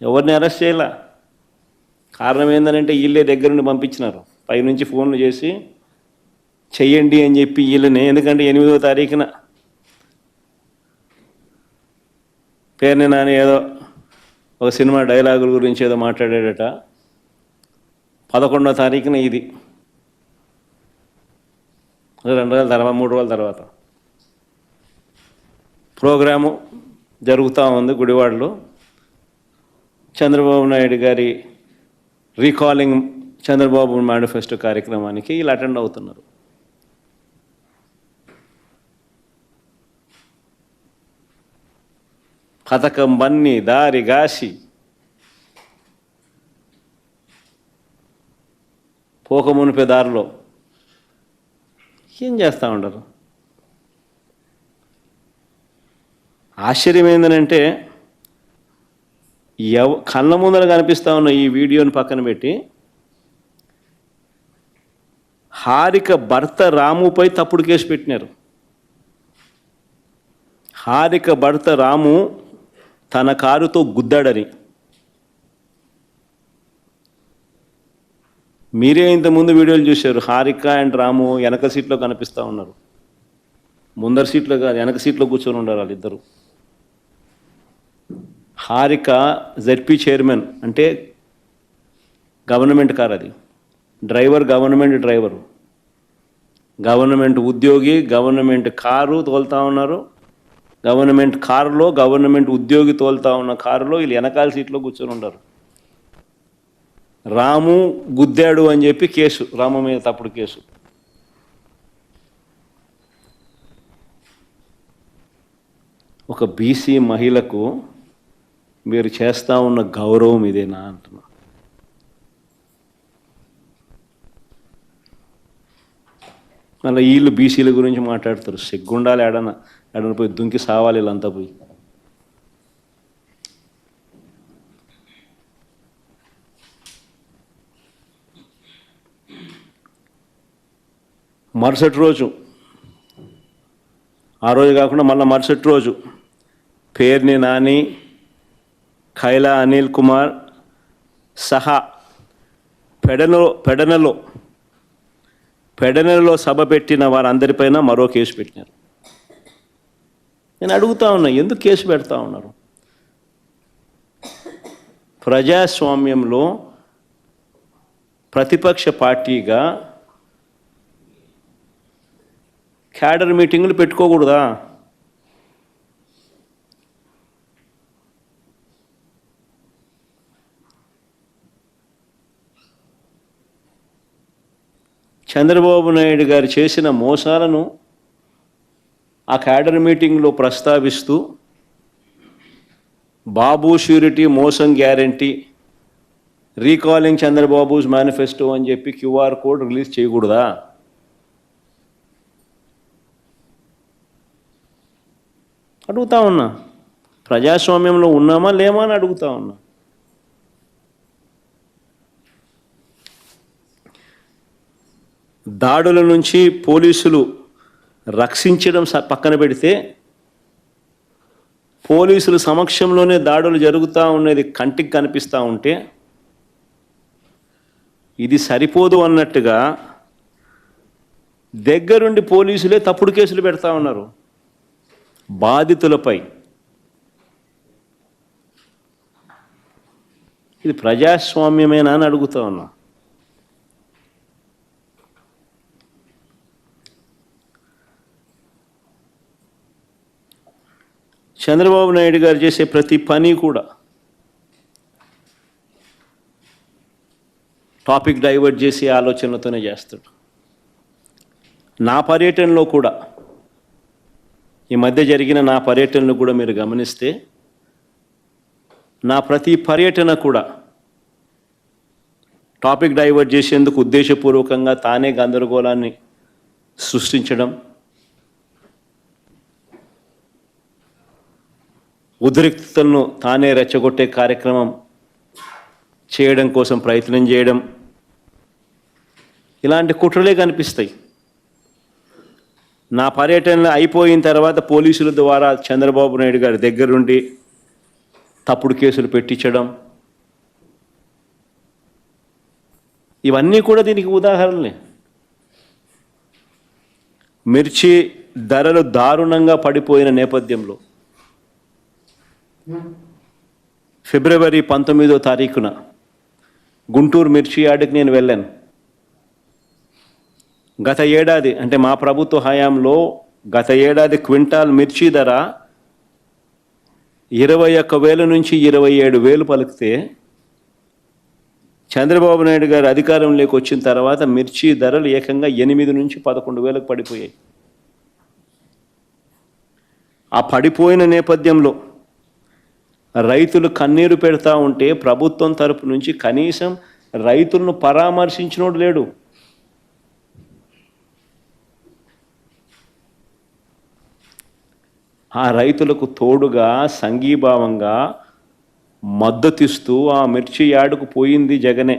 ఎవరిని అరెస్ట్ చేయాల? కారణం ఏంటంటే వీళ్ళే దగ్గరుండి పంపించినారు. పైనుంచి ఫోన్లు చేసి చెయ్యండి అని చెప్పి వీళ్ళని. ఎందుకంటే 8వ తారీఖున పేరుని నాని ఏదో ఒక సినిమా డైలాగుల గురించి ఏదో మాట్లాడాడట. 11వ తారీఖున ఇది 2 రోజుల తర్వాత 3 రోజుల తర్వాత ప్రోగ్రాము జరుగుతూ ఉంది గుడివాడలో. చంద్రబాబు నాయుడు గారి రీకాలింగ్ చంద్రబాబు మేనిఫెస్టో కార్యక్రమానికి వీళ్ళు అటెండ్ అవుతున్నారు. పథకం బన్ని దారి గాసి పోకమునిపే దారిలో ఏం చేస్తూ ఉండరు. ఆశ్చర్యం ఏంటంటే కళ్ళ ముందర కనిపిస్తూ ఉన్న ఈ వీడియోని పక్కన పెట్టి హారిక భర్త రాముపై తప్పుడు కేసు పెట్టినారు. హారిక భర్త రాము తన కారుతో గుద్దాడని. మీరే ఇంతకుముందు వీడియోలు చూశారు. హారిక అండ్ రాము వెనక సీట్లో కనిపిస్తూ ఉన్నారు. ముందర సీట్లో కాదు, వెనక సీట్లో కూర్చొని ఉన్నారు వాళ్ళిద్దరు. హారిక జెడ్పీ చైర్మన్ అంటే గవర్నమెంట్ కారు, అది డ్రైవర్ గవర్నమెంట్ డ్రైవరు, గవర్నమెంట్ ఉద్యోగి, గవర్నమెంట్ కారు తోలుతూ ఉన్నారు. గవర్నమెంట్ కారులో గవర్నమెంట్ ఉద్యోగి తోలుతూ ఉన్న కారులో వీళ్ళు వెనకాల సీట్లో కూర్చొని ఉన్నారు. రాము గుద్దాడు అని చెప్పి కేసు, రాము మీద తప్పుడు కేసు. ఒక బీసీ మహిళకు మీరు చేస్తూ ఉన్న గౌరవం ఇదేనా అంటున్నా. మళ్ళీ వీళ్ళు బీసీల గురించి మాట్లాడతారు. సిగ్గుండాలి, ఏడన పోయి దుంకి సావాలి వీళ్ళంతా పోయి. మరుసటి రోజు, ఆ రోజు కాకుండా మళ్ళీ మరుసటి రోజు పేర్ని నాని, ఖైలా అనిల్ కుమార్ సహా పెడనలో సభ పెట్టిన వారందరిపైన మరో కేసు పెట్టినారు. నేను అడుగుతా ఉన్నా, ఎందుకు కేసు పెడతా ఉన్నారు? ప్రజాస్వామ్యంలో ప్రతిపక్ష పార్టీగా క్యాడర్ మీటింగులు పెట్టుకోకూడదా? చంద్రబాబు నాయుడు గారు చేసిన మోసాలను ఆ క్యాడర్ మీటింగ్లో ప్రస్తావిస్తూ బాబు ష్యూరిటీ మోసం గ్యారంటీ, రీకాలింగ్ చంద్రబాబుస్ మేనిఫెస్టో అని చెప్పి క్యూఆర్ కోడ్ రిలీజ్ చేయకూడదా? అడుగుతా ఉన్నా. ప్రజాస్వామ్యంలో ఉన్నామా లేమా అని అడుగుతా ఉన్నా. దాడుల నుంచి పోలీసులు రక్షించడం పక్కన పెడితే, పోలీసుల సమక్షంలోనే దాడులు జరుగుతూ ఉన్నది కంటికి కనిపిస్తూ ఉంటే, ఇది సరిపోదు అన్నట్టుగా దగ్గరుండి పోలీసులే తప్పుడు కేసులు పెడతా ఉన్నారు బాధితులపై. ఇది ప్రజాస్వామ్యమేనా అని అడుగుతా ఉన్నా. చంద్రబాబు నాయుడు గారు చేసే ప్రతి పని కూడా టాపిక్ డైవర్ట్ చేసే ఆలోచనలతోనే చేస్తాడు. నా పర్యటనలో కూడా, ఈ మధ్య జరిగిన నా పర్యటనలు కూడా మీరు గమనిస్తే, నా ప్రతి పర్యటన కూడా టాపిక్ డైవర్ట్ చేసేందుకు ఉద్దేశపూర్వకంగా తానే గందరగోళాన్ని సృష్టించడం, ఉద్రిక్తతలను తానే రెచ్చగొట్టే కార్యక్రమం చేయడం కోసం ప్రయత్నం చేయడం, ఇలాంటి కుట్రలే కనిపిస్తాయి. నా పర్యటన అయిపోయిన తర్వాత పోలీసుల ద్వారా చంద్రబాబు నాయుడు గారి దగ్గరుండి తప్పుడు కేసులు పెట్టించడం, ఇవన్నీ కూడా దీనికి ఉదాహరణలే. మిర్చి ధరలు దారుణంగా పడిపోయిన నేపథ్యంలో ఫిబ్రవరి 19వ తారీఖున గుంటూరు మిర్చి యార్డుకి నేను వెళ్ళాను. గత ఏడాది, అంటే మా ప్రభుత్వ హయాంలో గత ఏడాది క్వింటాల్ మిర్చి ధర 21,000 నుంచి 27,000 పలికితే, చంద్రబాబు నాయుడు గారు అధికారంలోకి వచ్చిన తర్వాత మిర్చి ధరలు ఏకంగా 8 నుంచి 11,000 పడిపోయాయి. ఆ పడిపోయిన నేపథ్యంలో రైతులు కన్నీరు పెడతా ఉంటే ప్రభుత్వం తరపు నుంచి కనీసం రైతులను పరామర్శించినోడు లేడు. ఆ రైతులకు తోడుగా సంఘీభావంగా మద్దతిస్తూ ఆ మిర్చి యార్డుకు పోయింది జగనే.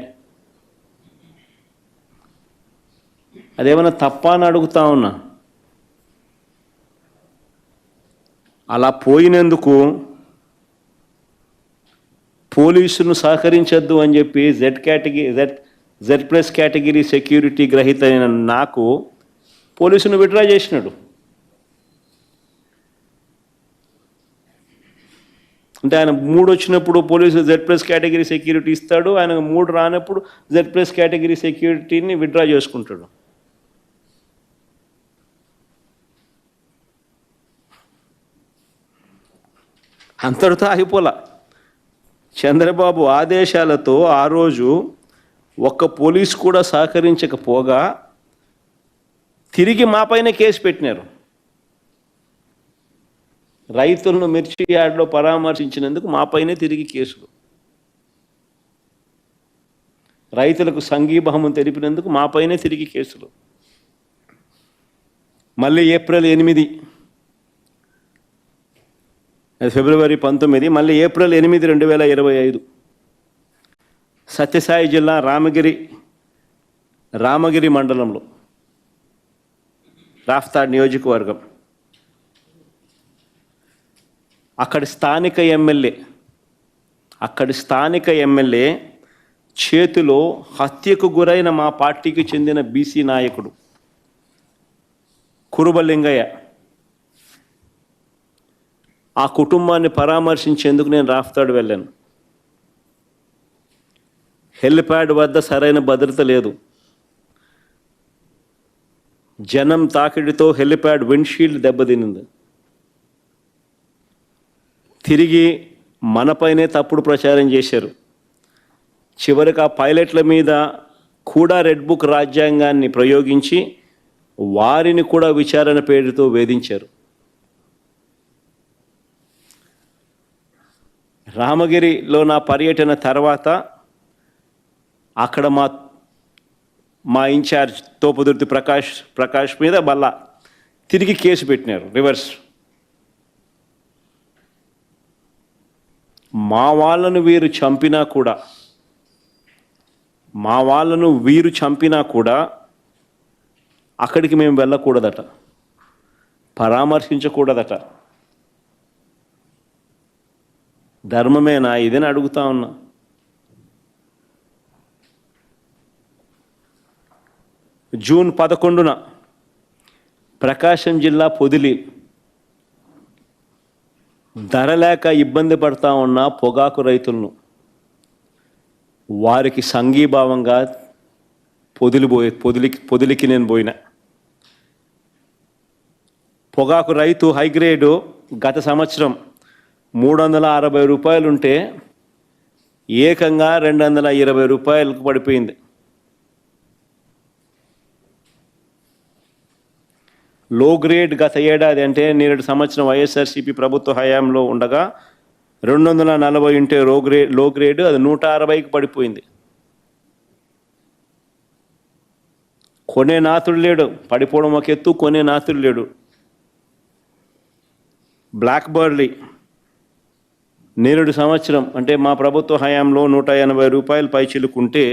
అదేమన్నా తప్ప అని అడుగుతా ఉన్నా. అలా పోయినందుకు పోలీసును సహకరించద్దు అని చెప్పి జెడ్ ప్లస్ కేటగిరీ సెక్యూరిటీ గ్రహీత అయిన నాకు పోలీసును విత్డ్రా చేసినాడు. అంటే ఆయన 3 వచ్చినప్పుడు police Z plus category security ఇస్తాడు, ఆయన 3 రానప్పుడు జెడ్ ప్లస్ కేటగిరీ సెక్యూరిటీని విత్డ్రా చేసుకుంటాడు. అంతటితో ఆగిపోలా. చంద్రబాబు ఆదేశాలతో ఆ రోజు ఒక్క పోలీసు కూడా సహకరించకపోగా తిరిగి మాపైన కేసు పెట్టినారు. రైతులను మిర్చి యార్డ్లో పరామర్శించినందుకు మాపైనే తిరిగి కేసులు. రైతులకు సంఘీభావం తెలిపినందుకు మాపైనే తిరిగి కేసులు. మళ్ళీ ఏప్రిల్ 8, ఫిబ్రవరి 19, మళ్ళీ ఏప్రిల్ 8, 2025 సత్యసాయి జిల్లా రామగిరి మండలంలో రాఫ్తాడ్ నియోజకవర్గం అక్కడి స్థానిక ఎమ్మెల్యే చేతిలో హత్యకు గురైన మా పార్టీకి చెందిన బీసీ నాయకుడు కురుబలింగయ్య ఆ కుటుంబాన్ని పరామర్శించేందుకు నేను రాఫ్తాడ్ వెళ్ళాను. హెలిప్యాడ్ వద్ద సరైన భద్రత లేదు. జనం తాకిడితో హెలిప్యాడ్ విండ్షీల్డ్ దెబ్బతినింది. తిరిగి మనపైనే తప్పుడు ప్రచారం చేశారు. చివరికి ఆ పైలట్ల మీద కూడా రెడ్ బుక్ రాజ్యాంగాన్ని ప్రయోగించి వారిని కూడా విచారణ పేరుతో వేధించారు. రామగిరిలో నా పర్యటన తర్వాత అక్కడ మా ఇన్ఛార్జ్ తోపుదుర్తి ప్రకాష్ మీద మళ్ళా తిరిగి కేసు పెట్టినారు రివర్స్. మా వాళ్ళను వీరు చంపినా కూడా అక్కడికి మేము వెళ్ళకూడదట, పరామర్శించకూడదట. ధర్మమేనా ఇదని అడుగుతా ఉన్నా. జూన్ 11న ప్రకాశం జిల్లా పొదిలి ధర లేక ఇబ్బంది పడతా ఉన్న పొగాకు రైతులను వారికి సంఘీభావంగా పొదిలికి నేను పోయిన. పొగాకు రైతు హైగ్రేడు గత సంవత్సరం 360 రూపాయలు ఉంటే ఏకంగా 220 రూపాయలకు పడిపోయింది. లో గ్రేడ్ గత ఏడాది అంటే నేటి సంవత్సరం వైఎస్ఆర్సీపీ ప్రభుత్వ హయాంలో ఉండగా 240 ఉంటే లో గ్రేడ్ అది 160కి పడిపోయింది. కొనే నాతుడు లేడు, పడిపోవడం ఒక ఎత్తు, కొనే నాతుడు లేడు. బ్లాక్ బర్లీ నేరుడు సంవత్సరం అంటే మా ప్రభుత్వ హయాంలో 180 రూపాయలు పై చిలుకుంటే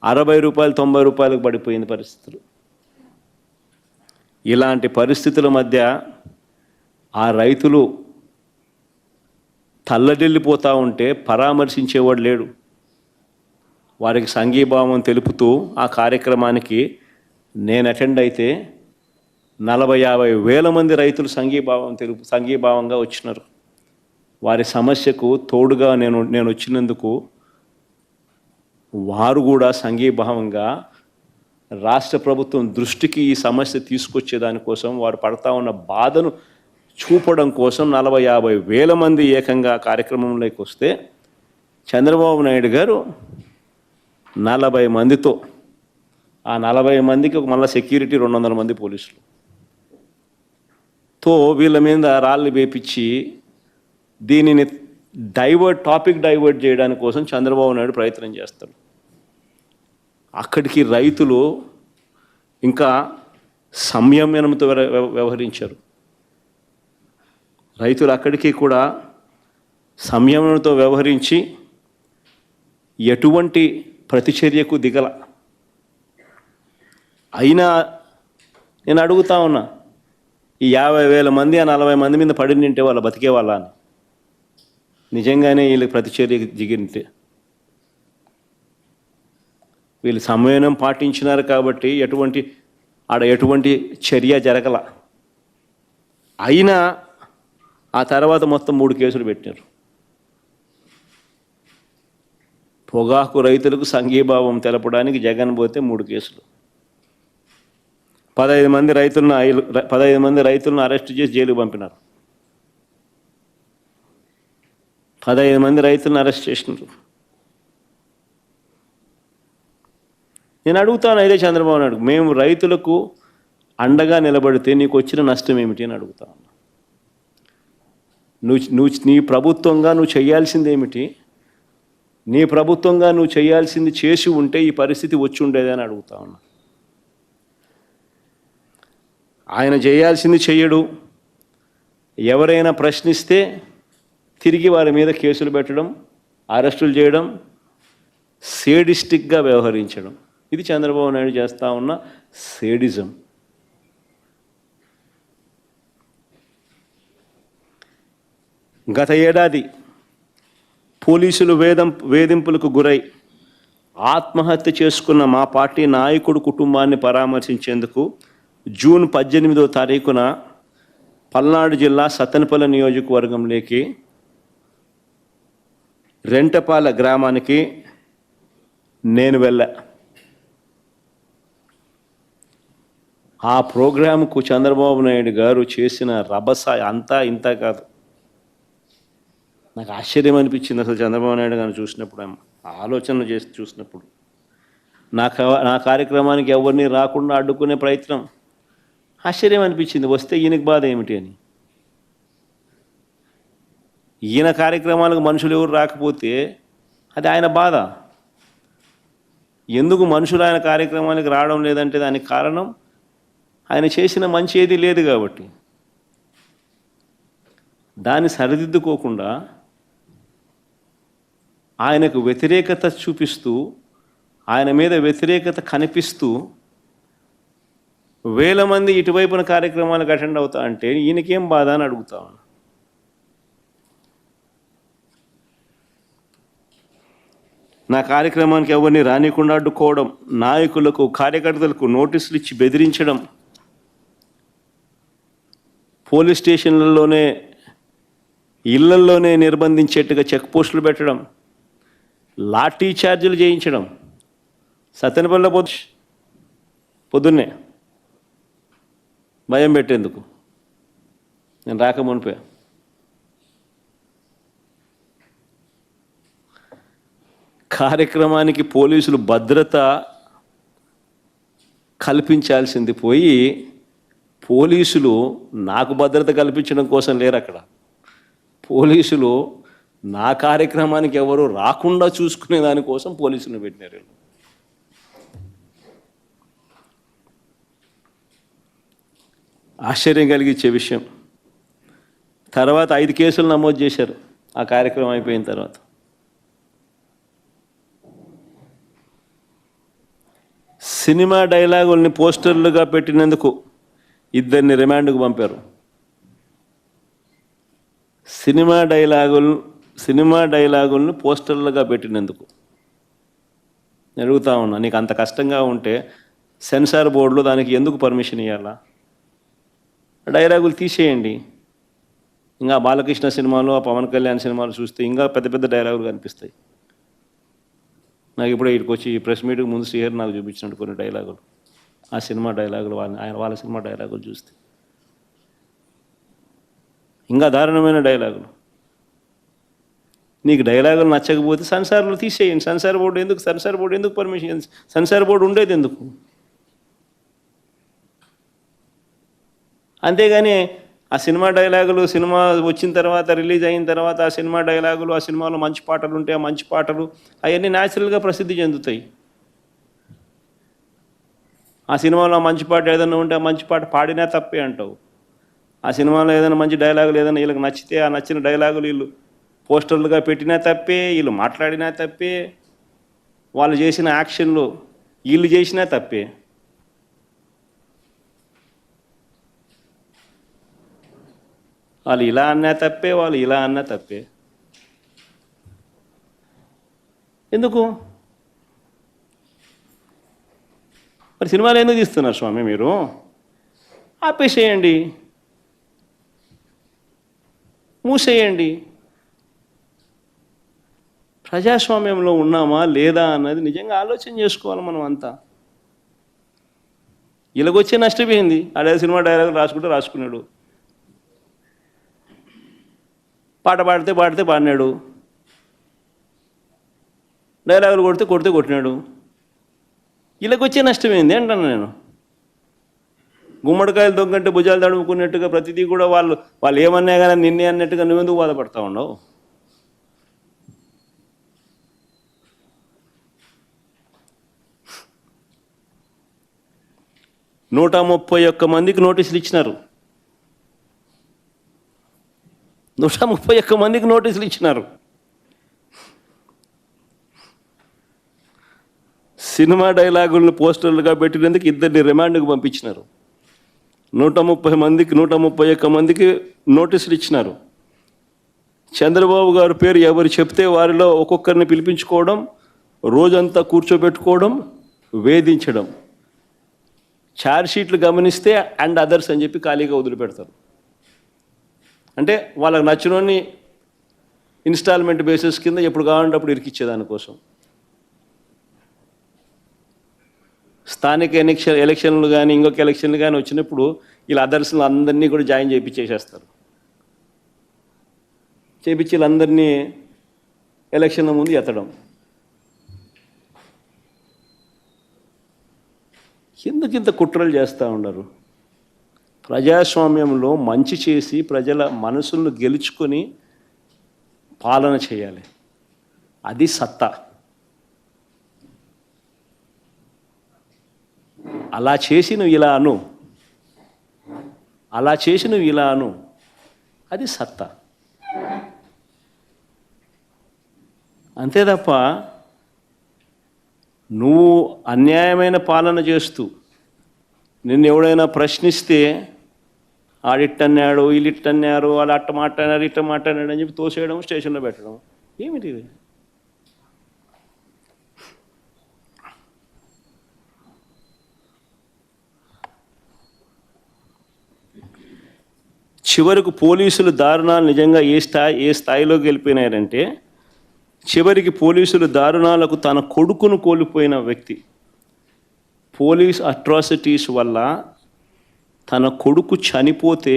60 రూపాయలు 90 రూపాయలకు పడిపోయింది పరిస్థితులు. ఇలాంటి పరిస్థితుల మధ్య ఆ రైతులు తల్లడిల్లిపోతూ ఉంటే పరామర్శించేవాడు లేడు. వారికి సంఘీభావం తెలుపుతూ ఆ కార్యక్రమానికి నేను అటెండ్ అయితే 40-50 వేల మంది రైతులు సంఘీభావంగా వచ్చినారు. వారి సమస్యకు తోడుగా నేను వచ్చినందుకు వారు కూడా సంఘీభావంగా రాష్ట్ర ప్రభుత్వం దృష్టికి ఈ సమస్య తీసుకొచ్చేదానికోసం, వారు పడతా ఉన్న బాధను చూపడం కోసం 40-50 వేల మంది ఏకంగా కార్యక్రమంలోకి వస్తే చంద్రబాబు నాయుడు గారు 40 మందితో, ఆ 40 మందికి మళ్ళీ సెక్యూరిటీ 200 మంది పోలీసులతో వీళ్ళ మీద రాళ్ళు వేపించి దీనిని టాపిక్ డైవర్ట్ చేయడానికి కోసం చంద్రబాబు నాయుడు ప్రయత్నం చేస్తాడు. అక్కడికి రైతులు ఇంకా సంయమనంతో వ్యవహరించారు. రైతులు అక్కడికి కూడా సంయమనంతో వ్యవహరించి ఎటువంటి ప్రతిచర్యకు దిగల. అయినా నేను అడుగుతా ఉన్నా, ఈ 50,000 మంది ఆ 40 మంది మీద పడి నింటే వాళ్ళు బతికే వాళ్ళ అని. నిజంగానే వీళ్ళకి ప్రతిచర్య దిగింటే వీళ్ళు సంయమనం పాటించినారు కాబట్టి ఎటువంటి చర్య జరగల. అయినా ఆ తర్వాత మొత్తం 3 కేసులు పెట్టారు. పొగాకు రైతులకు సంఘీభావం తెలపడానికి జగన్ పోతే 3 కేసులు. 15 మంది రైతులను అరెస్ట్ చేసి జైలుకు పంపినారు. 15 మంది రైతులను అరెస్ట్ చేసినారు. నేను అడుగుతాను, అయితే చంద్రబాబు నాయుడు, మేము రైతులకు అండగా నిలబడితే నీకు వచ్చిన నష్టం ఏమిటి అని అడుగుతాను. నీ ప్రభుత్వంగా నువ్వు చేయాల్సింది ఏమిటి? నీ ప్రభుత్వంగా నువ్వు చేయాల్సింది చేసి ఉంటే ఈ పరిస్థితి వచ్చి ఉండేదని అడుగుతా ఉన్నా. ఆయన చేయాల్సింది చెయ్యడు. ఎవరైనా ప్రశ్నిస్తే తిరిగి వారి మీద కేసులు పెట్టడం, అరెస్టులు చేయడం, సేడిస్టిక్గా వ్యవహరించడం, ఇది చంద్రబాబు నాయుడు చేస్తూ ఉన్న సేడిజం. గత ఏడాది పోలీసులు వేధింపులకు గురై ఆత్మహత్య చేసుకున్న మా పార్టీ నాయకుడు కుటుంబాన్ని పరామర్శించేందుకు జూన్ 18వ తారీఖున పల్నాడు జిల్లా సత్తెనపల్లి నియోజకవర్గంలోకి రెంటపాల గ్రామానికి నేను వెళ్ళా. ఆ ప్రోగ్రాంకు చంద్రబాబు నాయుడు గారు చేసిన రభస అంతా ఇంత కాదు. నాకు ఆశ్చర్యం అనిపించింది అసలు చంద్రబాబు నాయుడు గారిని చూసినప్పుడు, ఆలోచన చేసి చూసినప్పుడు. నా కార్యక్రమానికి ఎవరిని రాకుండా అడ్డుకునే ప్రయత్నం ఆశ్చర్యం అనిపించింది. వస్తే ఈయనకి బాధ ఏమిటి అని. ఈయన కార్యక్రమాలకు మనుషులు ఎవరు రాకపోతే అది ఆయన బాధ. ఎందుకు మనుషులు ఆయన కార్యక్రమానికి రావడం లేదంటే దానికి కారణం ఆయన చేసిన మంచి ఏది లేదు కాబట్టి. దాన్ని సరిదిద్దుకోకుండా ఆయనకు వ్యతిరేకత చూపిస్తూ, ఆయన మీద వ్యతిరేకత కనిపిస్తూ వేల మంది ఇటువైపున కార్యక్రమాలకు అటెండ్ అవుతా అంటే ఈయనకేం బాధ అని అడుగుతా ఉన్నా. నా కార్యక్రమానికి ఎవరిని రానికుండా అడ్డుకోవడం, నాయకులకు కార్యకర్తలకు నోటీసులు ఇచ్చి బెదిరించడం, పోలీస్ స్టేషన్లలోనే ఇళ్లల్లోనే నిర్బంధించేట్టుగా చెక్ పోస్టులు పెట్టడం, లాఠీ చార్జీలు చేయించడం. సత్తెనపల్లిలో పొద్దున్నే భయం పెట్టేందుకు నేను రాకమునిపే. కార్యక్రమానికి పోలీసులు భద్రత కల్పించాల్సింది పోయి పోలీసులు నాకు భద్రత కల్పించడం కోసం లేరు అక్కడ. పోలీసులు నా కార్యక్రమానికి ఎవరు రాకుండా చూసుకునే దానికోసం పోలీసులను పెట్టినారు. ఆశ్చర్యం కలిగించే విషయం. తర్వాత 5 కేసులు నమోదు చేశారు ఆ కార్యక్రమం అయిపోయిన తర్వాత. సినిమా డైలాగుల్ని పోస్టర్లుగా పెట్టినందుకు 2 రిమాండ్కు పంపారు. సినిమా డైలాగులను పోస్టర్లుగా పెట్టినందుకు అడుగుతా ఉన్నా. నీకు అంత కష్టంగా ఉంటే సెన్సార్ బోర్డులో దానికి ఎందుకు పర్మిషన్ ఇవ్వాలా? డైలాగులు తీసేయండి. ఇంకా బాలకృష్ణ సినిమాలు, ఆ పవన్ కళ్యాణ్ సినిమాలు చూస్తే ఇంకా పెద్ద పెద్ద డైలాగులు కనిపిస్తాయి. నాకు ఇప్పుడే ఇక్కడికి వచ్చి ప్రెస్ మీట్కి ముందు శ్రీహరి నాకు చూపించినట్టు కొన్ని డైలాగులు, ఆ సినిమా డైలాగులు, వాళ్ళ సినిమా డైలాగులు చూస్తే ఇంకా దారుణమైన డైలాగులు. నీకు డైలాగులు నచ్చకపోతే సెన్సార్లు తీసేయండి. సెన్సార్ బోర్డు ఎందుకు పర్మిషన్? సెన్సార్ బోర్డు ఉండేది ఎందుకు? అంతేగాని ఆ సినిమా డైలాగులు సినిమా వచ్చిన తర్వాత, రిలీజ్ అయిన తర్వాత ఆ సినిమా డైలాగులు, ఆ సినిమాలో మంచి పాటలు ఉంటే ఆ మంచి పాటలు అవన్నీ న్యాచురల్గా ప్రసిద్ధి చెందుతాయి. ఆ సినిమాలో మంచి పాట ఏదైనా ఉంటే ఆ మంచి పాట పాడినా తప్పే అంటావు. ఆ సినిమాలో ఏదైనా మంచి డైలాగులు ఏదైనా వీళ్ళకి నచ్చితే ఆ నచ్చిన డైలాగులు వీళ్ళు పోస్టర్లుగా పెట్టినా తప్పే, వీళ్ళు మాట్లాడినా తప్పే, వాళ్ళు చేసిన యాక్షన్లు వీళ్ళు చేసినా తప్పే. వాళ్ళు ఇలా అన్నా తప్పే, వాళ్ళు ఇలా అన్నా తప్పే. ఎందుకు మరి సినిమాలు ఎందుకు తీస్తున్నారు స్వామి? మీరు ఆపేసేయండి, మూసేయండి. ప్రజాస్వామ్యంలో ఉన్నామా లేదా అన్నది నిజంగా ఆలోచన చేసుకోవాలి మనం అంతా. ఇలాగొచ్చే నష్టపోయింది. అదే సినిమా డైలాగ్ రాసుకున్నాడు, పాట పాడితే పాడినాడు, డైలాగులు కొడితే కొట్టినాడు. ఇలాగొచ్చే నష్టమైంది అంటాను నేను. గుమ్మడికాయలు దొంగంటే భుజాలు తడుముకున్నట్టుగా ప్రతిదీ కూడా వాళ్ళు ఏమన్నా కానీ నిన్నే అన్నట్టుగా నువ్వెందుకు బాధపడతా ఉన్నావు? 131 మందికి నోటీసులు ఇచ్చినారు. 131 మందికి నోటీసులు ఇచ్చినారు. సినిమా డైలాగులను పోస్టర్లుగా పెట్టినందుకు 2 రిమాండ్కి పంపించినారు. 131 మందికి నోటీసులు ఇచ్చినారు. చంద్రబాబు గారి పేరు ఎవరు చెప్తే వారిలో ఒక్కొక్కరిని పిలిపించుకోవడం, రోజంతా కూర్చోబెట్టుకోవడం, వేధించడం. ఛార్జ్షీట్లు గమనిస్తే అండ్ అదర్స్ అని చెప్పి ఖాళీగా వదిలిపెడతారు. అంటే వాళ్ళకి నచ్చినోని ఇన్స్టాల్మెంట్ బేసిస్ కింద ఎప్పుడు కావాలంటే అప్పుడు ఇరికిచ్చేదానికోసం. స్థానిక ఎలక్షన్లు కానీ ఇంకొక ఎలక్షన్లు కానీ వచ్చినప్పుడు వీళ్ళ అదర్స్లు అందరినీ కూడా జాయిన్ చేయించేసేస్తారు. చేయించి వీళ్ళందరినీ ఎలక్షన్ల ముందు ఎత్తడం. ఎందుకు ఇంత కుట్రలు చేస్తూ ఉండరు? ప్రజాస్వామ్యంలో మంచి చేసి ప్రజల మనసులను గెలుచుకొని పాలన చేయాలి. అది సత్తా. అలా చేసి నువ్వు ఇలా అను, అలా చేసి నువ్వు ఇలా అను, అది సత్తా. అంతే తప్ప నువ్వు అన్యాయమైన పాలన చేస్తూ నిన్ను ఎవడైనా ప్రశ్నిస్తే ఆడిట్టన్నాడు, వీళ్ళిట్టన్నారు, వాళ్ళు అట్ట మాట్లాడారు, ఇట్ట మాట్లాడాడు అని చెప్పి తోసేయడం, స్టేషన్లో పెట్టడం. ఏమిటి ఇది? చివరకు పోలీసులు దారుణాలు నిజంగా ఏ స్థాయిలోకి వెళ్ళిపోయినారంటే, చివరికి పోలీసులు దారుణాలకు తన కొడుకును కోల్పోయిన వ్యక్తి పోలీస్ అట్రాసిటీస్ వల్ల తన కొడుకు చనిపోతే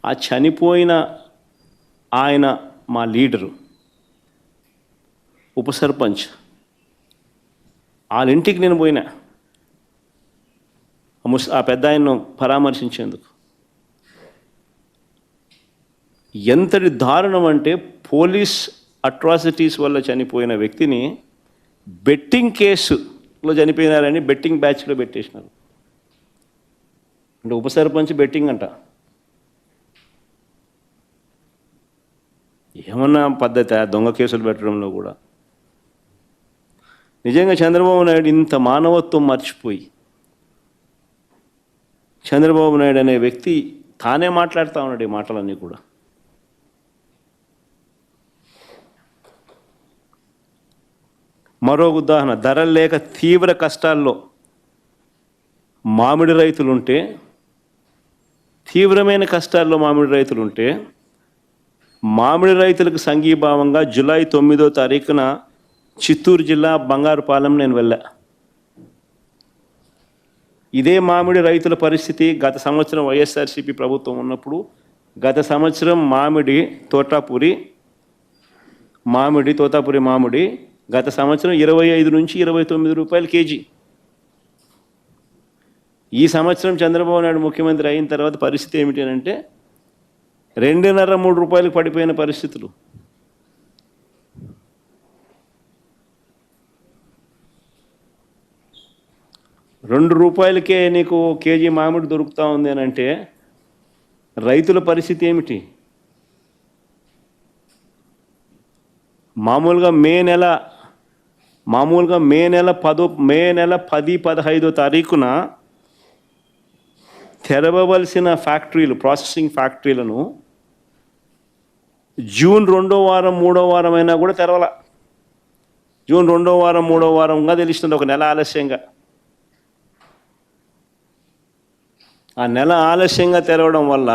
ఆ చనిపోయిన ఆయన మా లీడరు ఉప సర్పంచ్ వాళ్ళ ఇంటికి నేను పోయినా ఆ పెద్ద ఆయన్ను పరామర్శించేందుకు. ఎంతటి దారుణం అంటే పోలీస్ అట్రాసిటీస్ వల్ల చనిపోయిన వ్యక్తిని బెట్టింగ్ కేసులో చనిపోయినారని బెట్టింగ్ బ్యాచ్లో పెట్టేసినారు. అంటే ఉప సర్పంచ్ బెట్టింగ్ అంట. ఏమన్నా పద్ధతి దొంగ కేసులు పెట్టడంలో కూడా? నిజంగా చంద్రబాబు నాయుడు ఇంత మానవత్వం మర్చిపోయి, చంద్రబాబు నాయుడు అనే వ్యక్తి తానే మాట్లాడుతూ ఉన్నాడు ఈ మాటలన్నీ కూడా. మరో ఉదాహరణ, ధరలు లేక తీవ్ర కష్టాల్లో మామిడి రైతులుంటే, తీవ్రమైన కష్టాల్లో మామిడి రైతులుంటే, మామిడి రైతులకు సంఘీభావంగా జూలై 9వ తారీఖున చిత్తూరు జిల్లా బంగారుపాలెం నేను వెళ్ళా. ఇదే మామిడి రైతుల పరిస్థితి గత సంవత్సరం వైఎస్ఆర్సీపీ ప్రభుత్వం ఉన్నప్పుడు, గత సంవత్సరం తోతాపురి మామిడి గత సంవత్సరం 25 నుంచి 29 రూపాయలు కేజీ. ఈ సంవత్సరం చంద్రబాబు నాయుడు ముఖ్యమంత్రి అయిన తర్వాత పరిస్థితి ఏమిటి అంటే 2.5-3 రూపాయలకు పడిపోయిన పరిస్థితులు. ₹2 నీకు కేజీ మామిడి దొరుకుతూ ఉంది అని అంటే రైతుల పరిస్థితి ఏమిటి? మామూలుగా మే నెల 10-15 తారీఖున తెరవవలసిన ఫ్యాక్టరీలు, ప్రాసెసింగ్ ఫ్యాక్టరీలను జూన్ 2వ వారం 3వ వారం అయినా కూడా తెరవాల. జూన్ 2వ వారం 3వ వారంగా తెలుస్తుంది, ఒక నెల ఆలస్యంగా. ఆ నెల ఆలస్యంగా తెరవడం వల్ల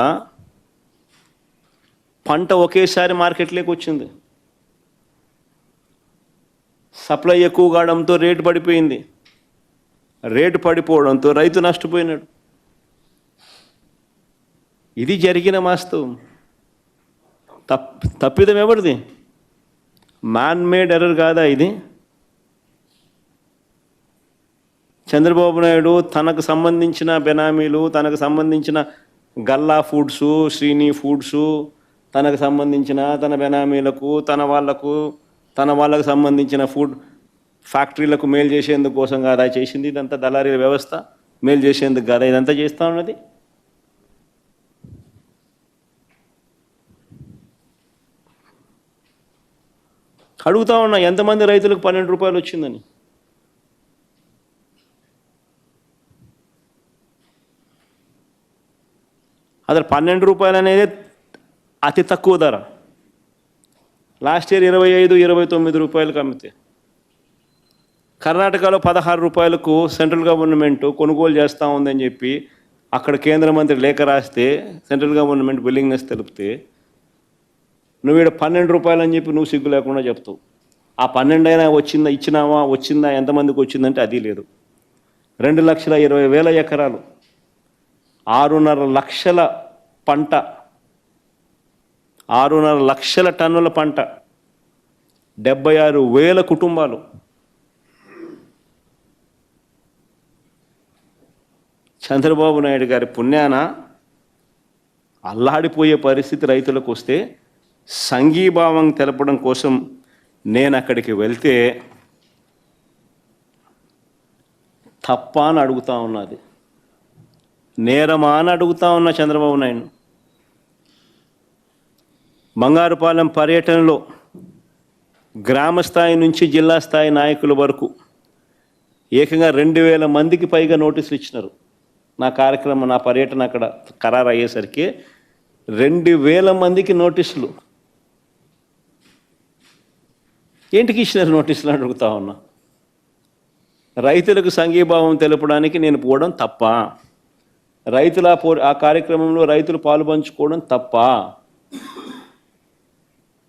పంట ఒకేసారి మార్కెట్లోకి వచ్చింది. సప్లై ఎక్కువ కావడంతో రేటు పడిపోయింది. రేటు పడిపోవడంతో రైతు నష్టపోయినాడు. ఇది జరిగిన వాస్తవం. తప్పిదం ఎవరిది? మ్యాన్ మేడ్ ఎర్రర్ కాదా ఇది? చంద్రబాబు నాయుడు తనకు సంబంధించిన బెనామీలు, తనకు సంబంధించిన గల్లా ఫుడ్సు, శ్రీని ఫుడ్సు, తనకు సంబంధించిన తన బెనామీలకు, తన వాళ్ళకు సంబంధించిన ఫుడ్ ఫ్యాక్టరీలకు మేలు చేసేందుకు కోసం కాదా చేసింది ఇదంతా? దళారీల వ్యవస్థ మేలు చేసేందుకు కాదా ఇదంతా చేస్తూ ఉన్నది? అడుగుతా ఉన్నా, ఎంతమంది రైతులకు 12 రూపాయలు వచ్చిందని? అసలు 12 రూపాయలు అనేది అతి తక్కువ ధర. లాస్ట్ ఇయర్ 25-29 రూపాయలకు అమ్మితే, కర్ణాటకలో 16 రూపాయలకు సెంట్రల్ గవర్నమెంట్ కొనుగోలు చేస్తూ ఉందని చెప్పి అక్కడ కేంద్ర మంత్రి లేఖ రాస్తే సెంట్రల్ గవర్నమెంట్ విల్లింగ్నెస్ తెలిపితే, నువ్వు ఇక్కడ 12 రూపాయలు అని చెప్పి నువ్వు సిగ్గు లేకుండా చెప్తావు. ఆ 12 అయినా వచ్చిందా ఎంతమందికి వచ్చిందంటే అది లేదు. 2,20,000 ఎకరాలు, 6.5 లక్షల పంట, 6.5 లక్షల టన్నుల పంట, 76,000 కుటుంబాలు. చంద్రబాబు నాయుడు గారి పుణ్యాన అల్లాడిపోయే పరిస్థితి రైతులకు వస్తే సంఘీభావం తెలపడం కోసం నేను అక్కడికి వెళ్తే తప్ప అని అడుగుతా ఉన్నది, నేరమా అని అడుగుతా ఉన్నా చంద్రబాబు నాయుడు. బంగారుపాలెం పర్యటనలో గ్రామ స్థాయి నుంచి జిల్లా స్థాయి నాయకుల వరకు ఏకంగా 2,000 మందికి పైగా నోటీసులు ఇచ్చినారు. నా కార్యక్రమం, నా పర్యటన అక్కడ ఖరారు అయ్యేసరికి 2,000 మందికి నోటీసులు. ఏంటికి ఇచ్చినారు నోటీసులు అడుగుతా ఉన్నా. రైతులకు సంఘీభావం తెలపడానికి నేను పోవడం తప్ప? ఆ కార్యక్రమంలో రైతులు పాలు పంచుకోవడం తప్ప?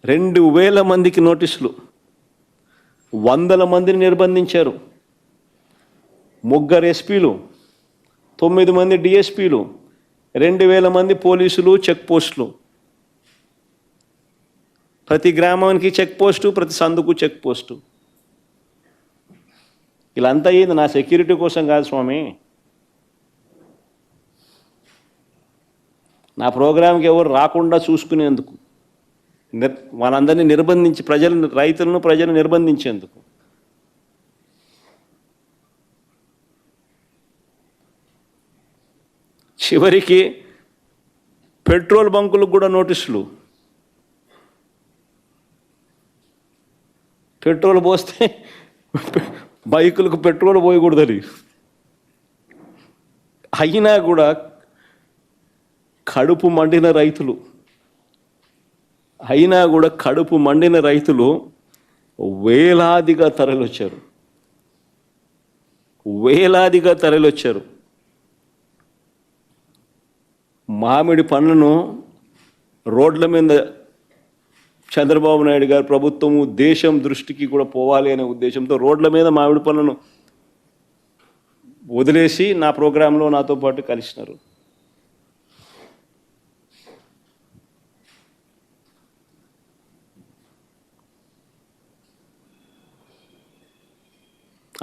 2,000 మందికి నోటీసులు, 100 మందిని నిర్బంధించారు. 3 ఎస్పీలు, 9 మంది డిఎస్పీలు, 2,000 మంది పోలీసులు, చెక్ పోస్టులు. ప్రతి గ్రామానికి చెక్ పోస్టు, ప్రతి సందుకు చెక్ పోస్టు. ఇలా అంతా అయ్యింది నా సెక్యూరిటీ కోసం కాదు స్వామి. నా ప్రోగ్రాంకి ఎవరు రాకుండా చూసుకునేందుకు, వాళ్ళందరినీ నిర్బంధించి ప్రజలను నిర్బంధించేందుకు. చివరికి పెట్రోల్ బంకులకు కూడా నోటీసులు. పెట్రోల్ పోస్తే బైకులకు పెట్రోల్ పోయకూడదని. అయినా కూడా కడుపు మండిన రైతులు వేలాదిగా తరలివచ్చారు. మామిడి పండ్లను రోడ్ల మీద చంద్రబాబు నాయుడు గారు ప్రభుత్వము దేశం దృష్టికి కూడా పోవాలి అనే ఉద్దేశంతో రోడ్ల మీద మామిడి పండ్లను వదిలేసి నా ప్రోగ్రాంలో నాతో పాటు కలిసినారు.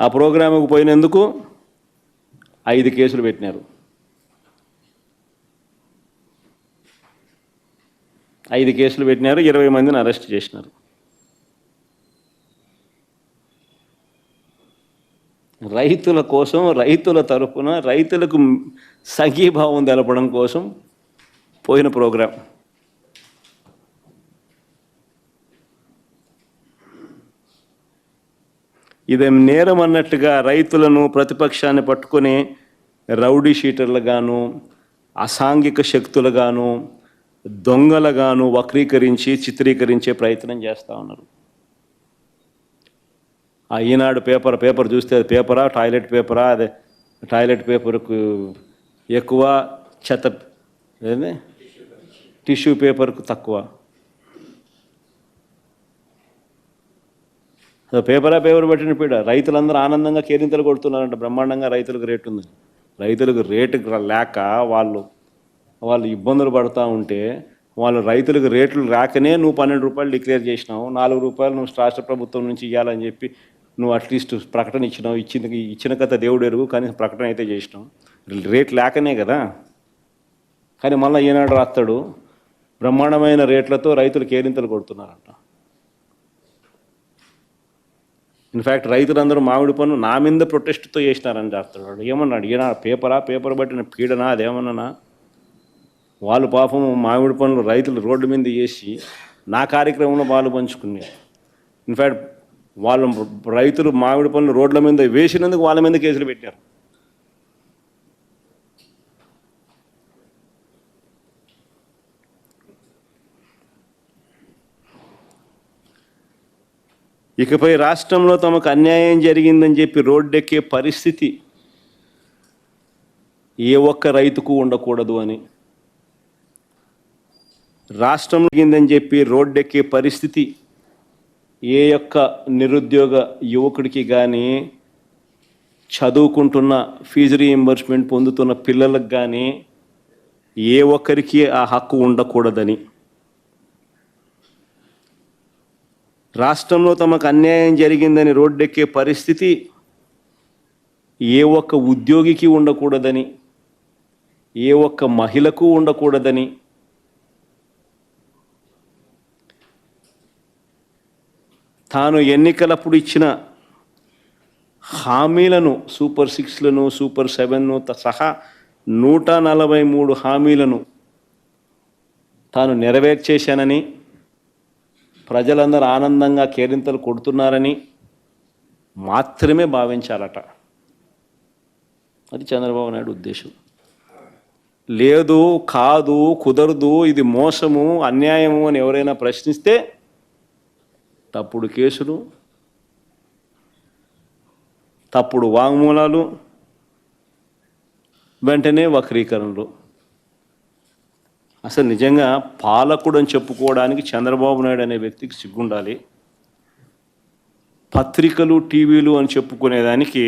ఆ ప్రోగ్రాముకు పోయినందుకు 5 కేసులు పెట్టినారు. 5 కేసులు పెట్టినారు, 20 మందిని అరెస్ట్ చేసినారు. రైతుల కోసం, రైతుల తరఫున, రైతులకు సంఘీభావం తెలపడం కోసం పోయిన ప్రోగ్రాం. ఇదేం నేరం అన్నట్టుగా రైతులను, ప్రతిపక్షాన్ని పట్టుకొని రౌడీ షీటర్లుగాను, అసాంఘిక శక్తులుగాను, దొంగలుగాను వక్రీకరించి చిత్రీకరించే ప్రయత్నం చేస్తూ ఉన్నారు. ఆ ఈనాడు పేపర్ చూస్తే అది పేపరా, టాయిలెట్ పేపరా? అదే టాయిలెట్ పేపర్కు ఎక్కువ, టిష్యూ పేపర్కు తక్కువ. పేపర్ పట్టిన పీడ. రైతులందరూ ఆనందంగా కేరింతలు కొడుతున్నారంట, బ్రహ్మాండంగా రైతులకు రేటు ఉంది. రైతులకు రేటు లేక వాళ్ళు ఇబ్బందులు పడుతూ ఉంటే, రైతులకు రేట్లు రాకనే నువ్వు 12 రూపాయలు డిక్లేర్ చేసినావు, 4 రూపాయలు నువ్వు రాష్ట్ర ప్రభుత్వం నుంచి ఇవ్వాలని చెప్పి నువ్వు అట్లీస్ట్ ప్రకటన ఇచ్చినావు, ఇచ్చిన కథ దేవుడు ఎరుగు, కానీ ప్రకటన అయితే చేసినావు. రేట్ లేకనే కదా. కానీ మళ్ళీ ఈనాడు రాస్తాడు, బ్రహ్మాండమైన రేట్లతో రైతులు కేరింతలు కొడుతున్నారంట. ఇన్ఫ్యాక్ట్ రైతులందరూ మామిడి పన్ను నా మీద ప్రొటెస్ట్తో చేసినారని రాస్తున్నాడు. ఏమన్నాడు ఈయన? పేపర్ పట్టిన పీడనా అదేమన్నా? వాళ్ళు పాపం మామిడి పనులు రైతులు రోడ్డు మీద చేసి నా కార్యక్రమంలో పాలు పంచుకున్నారు. ఇన్ఫ్యాక్ట్ వాళ్ళు రైతులు మామిడి పనులు రోడ్ల మీద వేసినందుకు వాళ్ళ మీద కేసులు పెట్టారు. ఇకపై రాష్ట్రంలో తమకు అన్యాయం జరిగిందని చెప్పి రోడ్డెక్కే పరిస్థితి ఏ ఒక్క రైతుకు ఉండకూడదు అని, రాష్ట్రంలో జరిగిందని చెప్పి రోడ్డెక్కే పరిస్థితి ఏ యొక్క నిరుద్యోగ యువకుడికి కానీ, చదువుకుంటున్న ఫీజు రీయింబర్స్మెంట్ పొందుతున్న పిల్లలకు కానీ ఏ ఒక్కరికి ఆ హక్కు ఉండకూడదని, రాష్ట్రంలో తమకు అన్యాయం జరిగిందని రోడ్డెక్కే పరిస్థితి ఏ ఒక్క ఉద్యోగికి ఉండకూడదని, ఏ ఒక్క మహిళకు ఉండకూడదని, తాను ఎన్నికలప్పుడు ఇచ్చిన హామీలను, సూపర్ 6లను, సూపర్ 7ను సహా 143 హామీలను తాను నెరవేర్చేశానని, ప్రజలందరూ ఆనందంగా కేరింతలు కొడుతున్నారని మాత్రమే భావించాలట. అది చంద్రబాబు నాయుడు ఉద్దేశం. లేదు, కాదు, కుదరదు, ఇది మోసము, అన్యాయము అని ఎవరైనా ప్రశ్నిస్తే తప్పుడు కేసులు, తప్పుడు వాంగ్మూలాలు, వెంటనే వక్రీకరణలు. అసలు నిజంగా పాలకుడు అని చెప్పుకోవడానికి చంద్రబాబు నాయుడు అనే వ్యక్తికి సిగ్గుండాలి. పత్రికలు, టీవీలు అని చెప్పుకునేదానికి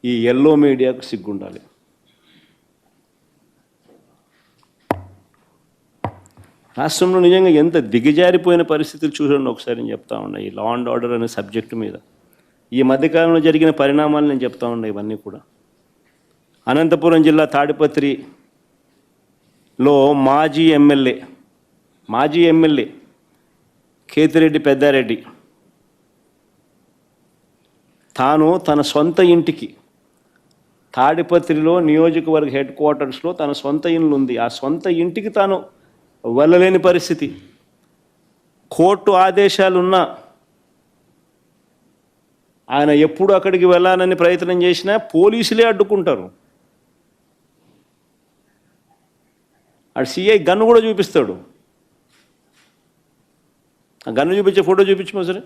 ఈ ఎల్లో మీడియాకు సిగ్గుండాలి. రాష్ట్రంలో నిజంగా ఎంత దిగజారిపోయిన పరిస్థితులు చూడండి ఒకసారి. నేను చెప్తా ఉన్నా ఈ లా అండ్ ఆర్డర్ అనే సబ్జెక్టు మీద ఈ మధ్యకాలంలో జరిగిన పరిణామాలు నేను చెప్తా ఉన్నా. ఇవన్నీ కూడా అనంతపురం జిల్లా తాడిపత్రిలో మాజీ ఎమ్మెల్యే కేతిరెడ్డి పెద్దారెడ్డి తాను తన సొంత ఇంటికి తాడిపత్రిలో నియోజకవర్గ హెడ్ క్వార్టర్స్లో తన సొంత ఇల్లు ఉంది. ఆ సొంత ఇంటికి తాను వెళ్ళలేని పరిస్థితి. కోర్టు ఆదేశాలున్నా ఆయన ఎప్పుడు అక్కడికి వెళ్ళాలని ప్రయత్నం చేసినా పోలీసులే అడ్డుకుంటారు. ఆడు సిఐ గన్ను కూడా చూపిస్తాడు. ఆ గన్ను చూపించే ఫోటో చూపించమో సరే.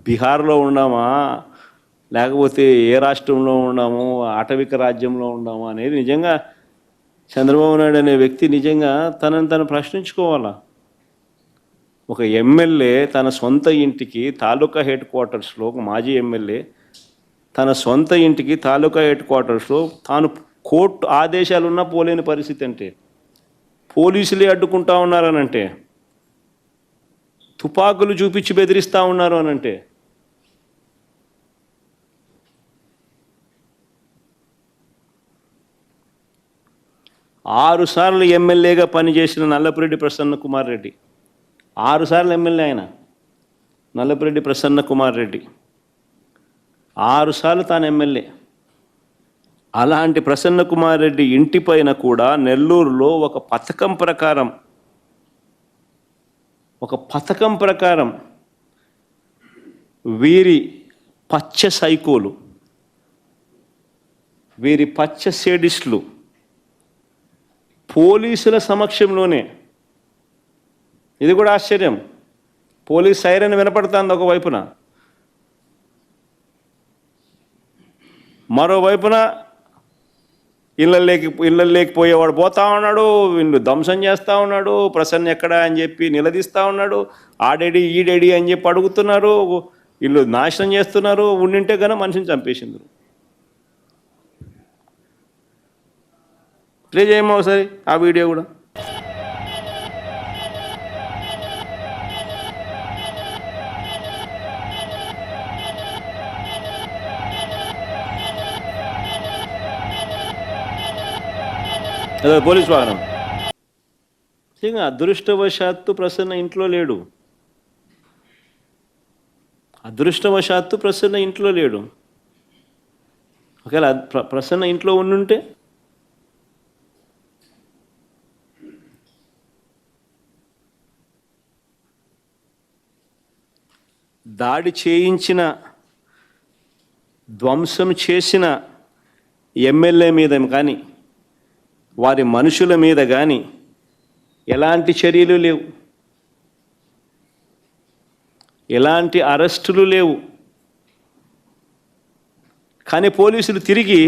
బీహార్లో ఉన్నామా లేకపోతే ఏ రాష్ట్రంలో ఉన్నాము, ఆటవిక రాజ్యంలో ఉన్నాము అనేది నిజంగా చంద్రబాబు నాయుడు అనే వ్యక్తి నిజంగా తనను ప్రశ్నించుకోవాలా. ఒక ఎమ్మెల్యే తన సొంత ఇంటికి తాలూకా హెడ్ క్వార్టర్స్లో, ఒక మాజీ ఎమ్మెల్యే తన సొంత ఇంటికి తాలూకా హెడ్ క్వార్టర్స్లో తాను కోర్టు ఆదేశాలున్నా పోలేని పరిస్థితి అంటే, పోలీసులే అడ్డుకుంటా ఉన్నారనంటే, తుపాకులు చూపించి బెదిరిస్తూ ఉన్నారు అనంటే, ఆరు సార్లు ఎమ్మెల్యేగా పనిచేసిన నల్లపురెడ్డి ప్రసన్న కుమార్ రెడ్డి, 6 సార్లు ఎమ్మెల్యే ఆయన నల్లపురెడ్డి ప్రసన్న కుమార్ రెడ్డి, 6 సార్లు తాను ఎమ్మెల్యే. అలాంటి ప్రసన్న కుమార్ రెడ్డి ఇంటిపైన కూడా నెల్లూరులో ఒక పథకం ప్రకారం వీరి పచ్చ సైకోలు, వీరి పచ్చ సేడిస్టులు పోలీసుల సమక్షంలోనే, ఇది కూడా ఆశ్చర్యం, పోలీస్ సైరన్ వినపడుతుంది ఒకవైపున, మరోవైపున ఇళ్ళల్లోకి పోయేవాడు పోతా ఉన్నాడు, వీళ్ళు ధ్వంసం చేస్తూ ఉన్నాడు, ప్రసన్న ఎక్కడా అని చెప్పి నిలదీస్తూ ఉన్నాడు, ఆడేడి ఈడేడి అని చెప్పి అడుగుతున్నారు, వీళ్ళు నాశనం చేస్తున్నారు, ఉండింటే కనుక మనిషిని చంపేసిండ్రు. ప్లే చేయమో ఒకసారి ఆ వీడియో కూడా. అదే పోలీస్ వాహనం. నిజంగా అదృష్టవశాత్తు ప్రసన్న ఇంట్లో లేడు. అదృష్టవశాత్తు ప్రసన్న ఇంట్లో లేడు. ఒకవేళ ప్రసన్న ఇంట్లో ఉండుంటే దాడి చేయించిన, ధ్వంసం చేసిన ఎమ్మెల్యే మీద కానీ వారి మనుషుల మీద కానీ ఎలాంటి చర్యలు లేవు, ఎలాంటి అరెస్టులు లేవు. కానీ పోలీసులు తిరిగి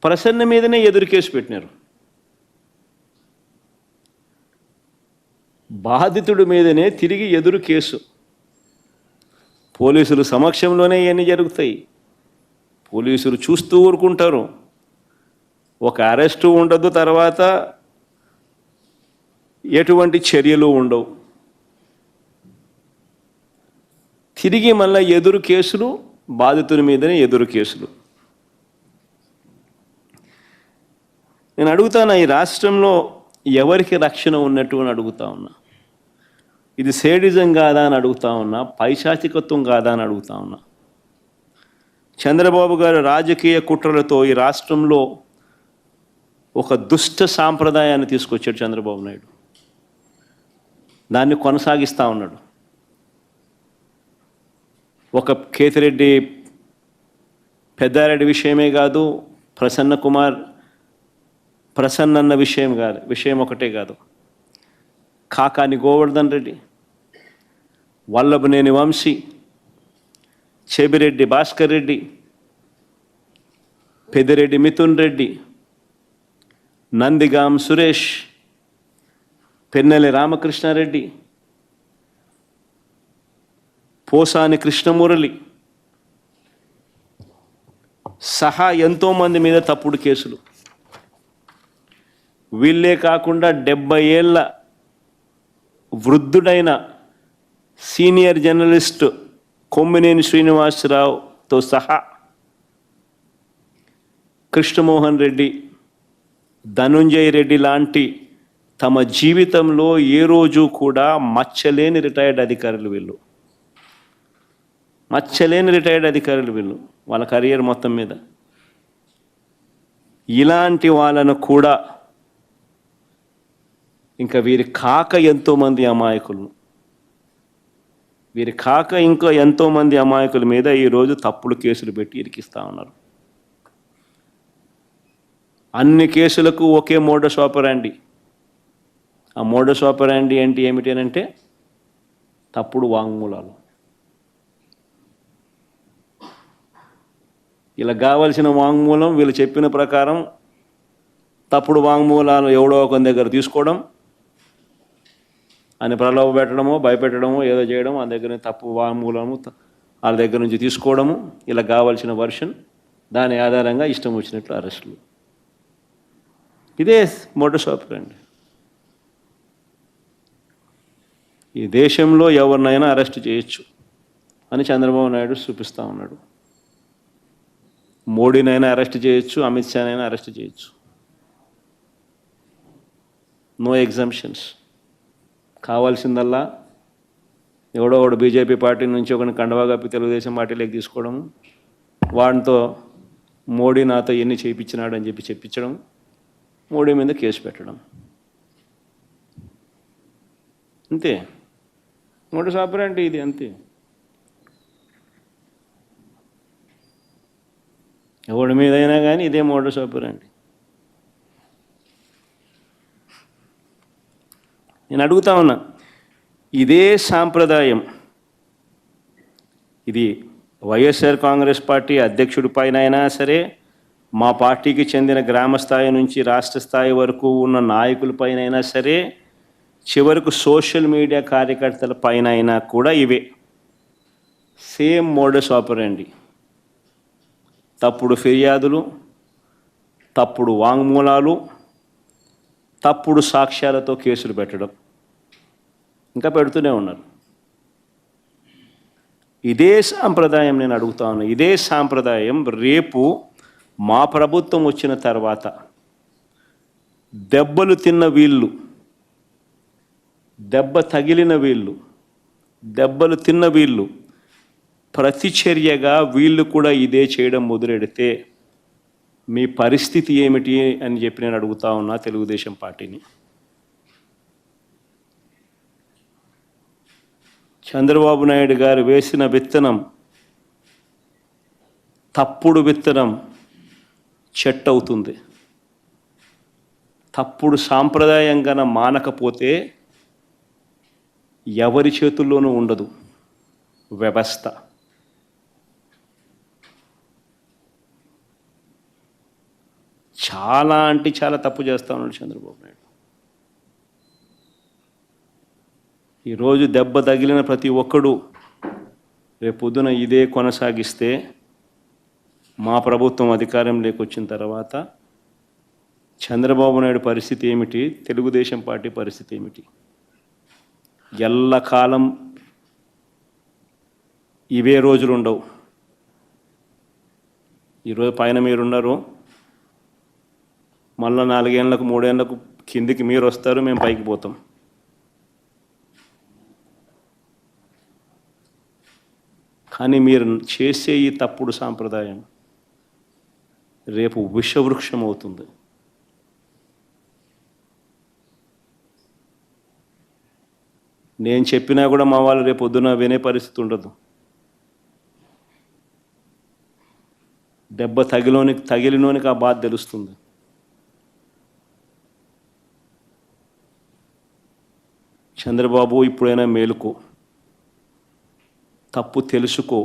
ప్రసన్న మీదనే ఎదురు కేసు పెట్టినారు. బాధితుడి మీదనే తిరిగి ఎదురు కేసు. పోలీసులు సమక్షంలోనే ఇవన్నీ జరుగుతాయి. పోలీసులు చూస్తూ ఊరుకుంటారు. ఒక అరెస్టు ఉండదు, తర్వాత ఎటువంటి చర్యలు ఉండవు. తిరిగి మళ్ళీ ఎదురు కేసులు, బాధితుల మీదనే ఎదురు కేసులు. నేను అడుగుతాను, ఈ రాష్ట్రంలో ఎవరికి రక్షణ ఉన్నట్టు అని అడుగుతా ఉన్నా. ఇది సేడిజం కాదా అని అడుగుతా ఉన్నా, పైశాచికత్వం కాదా అని అడుగుతా ఉన్నా. చంద్రబాబు గారు రాజకీయ కుట్రలతో ఈ రాష్ట్రంలో ఒక దుష్ట సాంప్రదాయాన్ని తీసుకొచ్చాడు చంద్రబాబు నాయుడు. దాన్ని కొనసాగిస్తూ ఉన్నాడు. ఒక కేతిరెడ్డి పెద్దారెడ్డి విషయమే కాదు, ప్రసన్న విషయం ఒకటే కాదు, కాకాని గోవర్ధన్ రెడ్డి, వల్లభనేని వంశీ, చెబిరెడ్డి భాస్కర్ రెడ్డి, పెద్దిరెడ్డి మిథున్ రెడ్డి, నందిగాం సురేష్, పెన్నెల రామకృష్ణారెడ్డి, పోసాని కృష్ణమురళి సహా ఎంతోమంది మీద తప్పుడు కేసులు. వీళ్ళే కాకుండా 70 ఏళ్ళ వృద్ధుడైన సీనియర్ జర్నలిస్ట్ కొమ్మినేని శ్రీనివాసరావుతో సహా కృష్ణమోహన్ రెడ్డి, ధనుంజయ రెడ్డి లాంటి తమ జీవితంలో ఏ రోజు కూడా మచ్చలేని రిటైర్డ్ అధికారులు వీళ్ళు. వాళ్ళ కెరియర్ మొత్తం మీద. ఇలాంటి వాళ్ళను కూడా ఇంకా వీరి కాక ఎంతోమంది అమాయకుల మీద ఈరోజు తప్పుడు కేసులు పెట్టి ఇరికిస్తూ ఉన్నారు. అన్ని కేసులకు ఒకే మోడస్ ఆపరాండి. ఆ మోడస్ ఆపరాండి ఏమిటి అంటే తప్పుడు వాంగ్మూలాలు. ఇలా కావాల్సిన వాంగ్మూలం వీళ్ళు చెప్పిన ప్రకారం తప్పుడు వాంగ్మూలాలు ఎవడో ఒక దగ్గర తీసుకోవడం, అని ప్రలోభ పెట్టడమో భయపెట్టడమో ఏదో చేయడం, ఆ దగ్గర తప్పు వాంగ్మూలము వాళ్ళ దగ్గర నుంచి తీసుకోవడము, ఇలా కావాల్సిన వర్షన్, దాని ఆధారంగా ఇష్టం వచ్చినట్లు అరెస్టులు. ఇదే మోడస్ ఆపరాండి. ఈ దేశంలో ఎవరినైనా అరెస్ట్ చేయొచ్చు అని చంద్రబాబు నాయుడు చూపిస్తూ ఉన్నాడు. మోడీనైనా అరెస్ట్ చేయొచ్చు, అమిత్ షానైనా అరెస్ట్ చేయొచ్చు. No exemptions. కావాల్సిందల్లా ఎవడో ఒకడు బీజేపీ పార్టీ నుంచి ఒకరిని కండవా కప్పి తెలుగుదేశం పార్టీలోకి తీసుకోవడము, వాడితో మోడీ నాతో ఎన్ని చేయించినాడు అని చెప్పించడం, మోడీ మీద కేసు పెట్టడం, అంతే. మోడస్ ఆపరాండి ఇది, అంతే. ఎవడి మీదైనా కానీ ఇదే మోడస్ ఆపరాండి. నేను అడుగుతా ఉన్నా, ఇదే సాంప్రదాయం ఇది వైఎస్ఆర్ కాంగ్రెస్ పార్టీ అధ్యక్షుడి పైన అయినా సరే, మా పార్టీకి చెందిన గ్రామ స్థాయి నుంచి రాష్ట్ర స్థాయి వరకు ఉన్న నాయకులపైన అయినా సరే, చివరకు సోషల్ మీడియా కార్యకర్తల పైన అయినా కూడా ఇవే సేమ్ మోడస్ ఆపరండి. తప్పుడు ఫిర్యాదులు, తప్పుడు వాంగ్మూలాలు, తప్పుడు సాక్ష్యాలతో కేసులు పెట్టడం, ఇంకా పెడుతూనే ఉన్నారు. ఇదే సాంప్రదాయం నేను అడుగుతా ఉన్నా. ఇదే సాంప్రదాయం రేపు మా ప్రభుత్వం వచ్చిన తర్వాత దెబ్బలు తిన్న వీళ్ళు, దెబ్బ తగిలిన వీళ్ళు, దెబ్బలు తిన్న వీళ్ళు ప్రతిచర్యగా వీళ్ళు కూడా ఇదే చేయడం మొదలెడితే మీ పరిస్థితి ఏమిటి అని చెప్పి నేను అడుగుతా ఉన్నా తెలుగుదేశం పార్టీని. చంద్రబాబు నాయుడు గారు వేసిన విత్తనం, తప్పుడు విత్తనం చెట్టు అవుతుంది. తప్పుడు సాంప్రదాయంగా మానకపోతే ఎవరి చేతుల్లోనూ ఉండదు వ్యవస్థ. చాలా అంటే చాలా తప్పు చేస్తా ఉన్నాడు చంద్రబాబు నాయుడు. ఈరోజు దెబ్బ తగిలిన ప్రతి ఒక్కడు రేపు పొద్దున ఇదే కొనసాగిస్తే మా ప్రభుత్వం అధికారంలోకి వచ్చిన తర్వాత చంద్రబాబు నాయుడు పరిస్థితి ఏమిటి, తెలుగుదేశం పార్టీ పరిస్థితి ఏమిటి? ఎల్లకాలం ఇవే రోజులు ఉండవు. ఈరోజు పైన మీరున్నారు, మళ్ళీ 4 ఏళ్ళకు 3 ఏళ్ళకు కిందికి మీరు వస్తారు, మేము పైకి పోతాం. కానీ మీరు చేసే ఈ తప్పుడు సాంప్రదాయం రేపు విషవృక్షం అవుతుంది. నేను చెప్పినా కూడా మా వాళ్ళు రేపు పొద్దున వినే పరిస్థితి ఉండదు. దెబ్బ తగిలినోనికి ఆ బాధ తెలుస్తుంది. చంద్రబాబు ఇప్పుడైనా మేలుకో, తప్పు తెలుసుకో,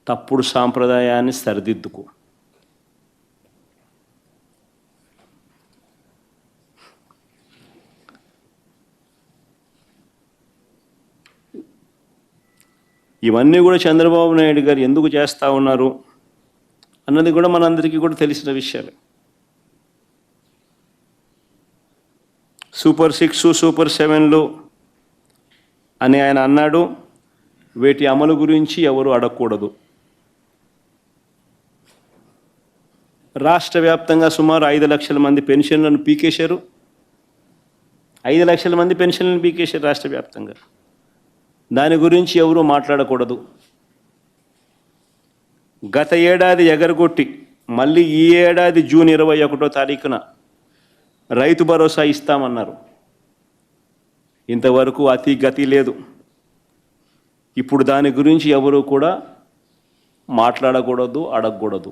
తప్పుడు సాంప్రదాయాన్ని సరిదిద్దుకో. ఇవన్నీ కూడా చంద్రబాబు నాయుడు గారు ఎందుకు చేస్తూ ఉన్నారు అన్నది కూడా మనందరికీ కూడా తెలిసిన విషయాలే. సూపర్ 6, సూపర్ 7లు అని ఆయన అన్నాడు. వీటి అమలు గురించి ఎవరు అడగకూడదు. రాష్ట్ర వ్యాప్తంగా సుమారు 5 లక్షల మంది పెన్షన్లను పీకేశారు. 5 లక్షల మంది పెన్షన్లను పీకేశారు రాష్ట్ర వ్యాప్తంగా. దాని గురించి ఎవరు మాట్లాడకూడదు. గత ఏడాది ఎగరగొట్టి మళ్ళీ ఈ ఏడాది జూన్ 21వ తారీఖున రైతు భరోసా ఇస్తామన్నారు. ఇంతవరకు అతి గతి లేదు. ఇప్పుడు దాని గురించి ఎవరు కూడా మాట్లాడకూడదు, అడగకూడదు.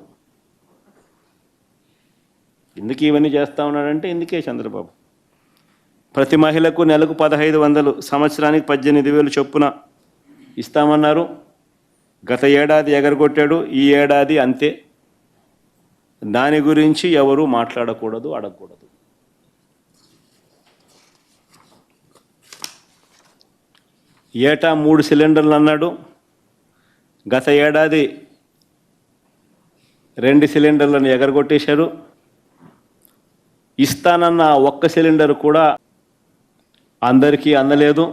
ఎందుకు ఇవన్నీ చేస్తూ ఉన్నాడంటే ఇందుకే చంద్రబాబు. ప్రతి మహిళకు నెలకు 1500, సంవత్సరానికి 18,000 చొప్పున ఇస్తామన్నారు. గత ఏడాది ఎగరగొట్టాడు, ఈ ఏడాది అంతే. దాని గురించి ఎవరు మాట్లాడకూడదు, అడగకూడదు. ఏటా 3 సిలిండర్లు అన్నాడు. గత ఏడాది 2 సిలిండర్లను ఎగరగొట్టేశారు. ఇస్తానన్న ఒక్క సిలిండర్ కూడా అందరికీ అందలేదు.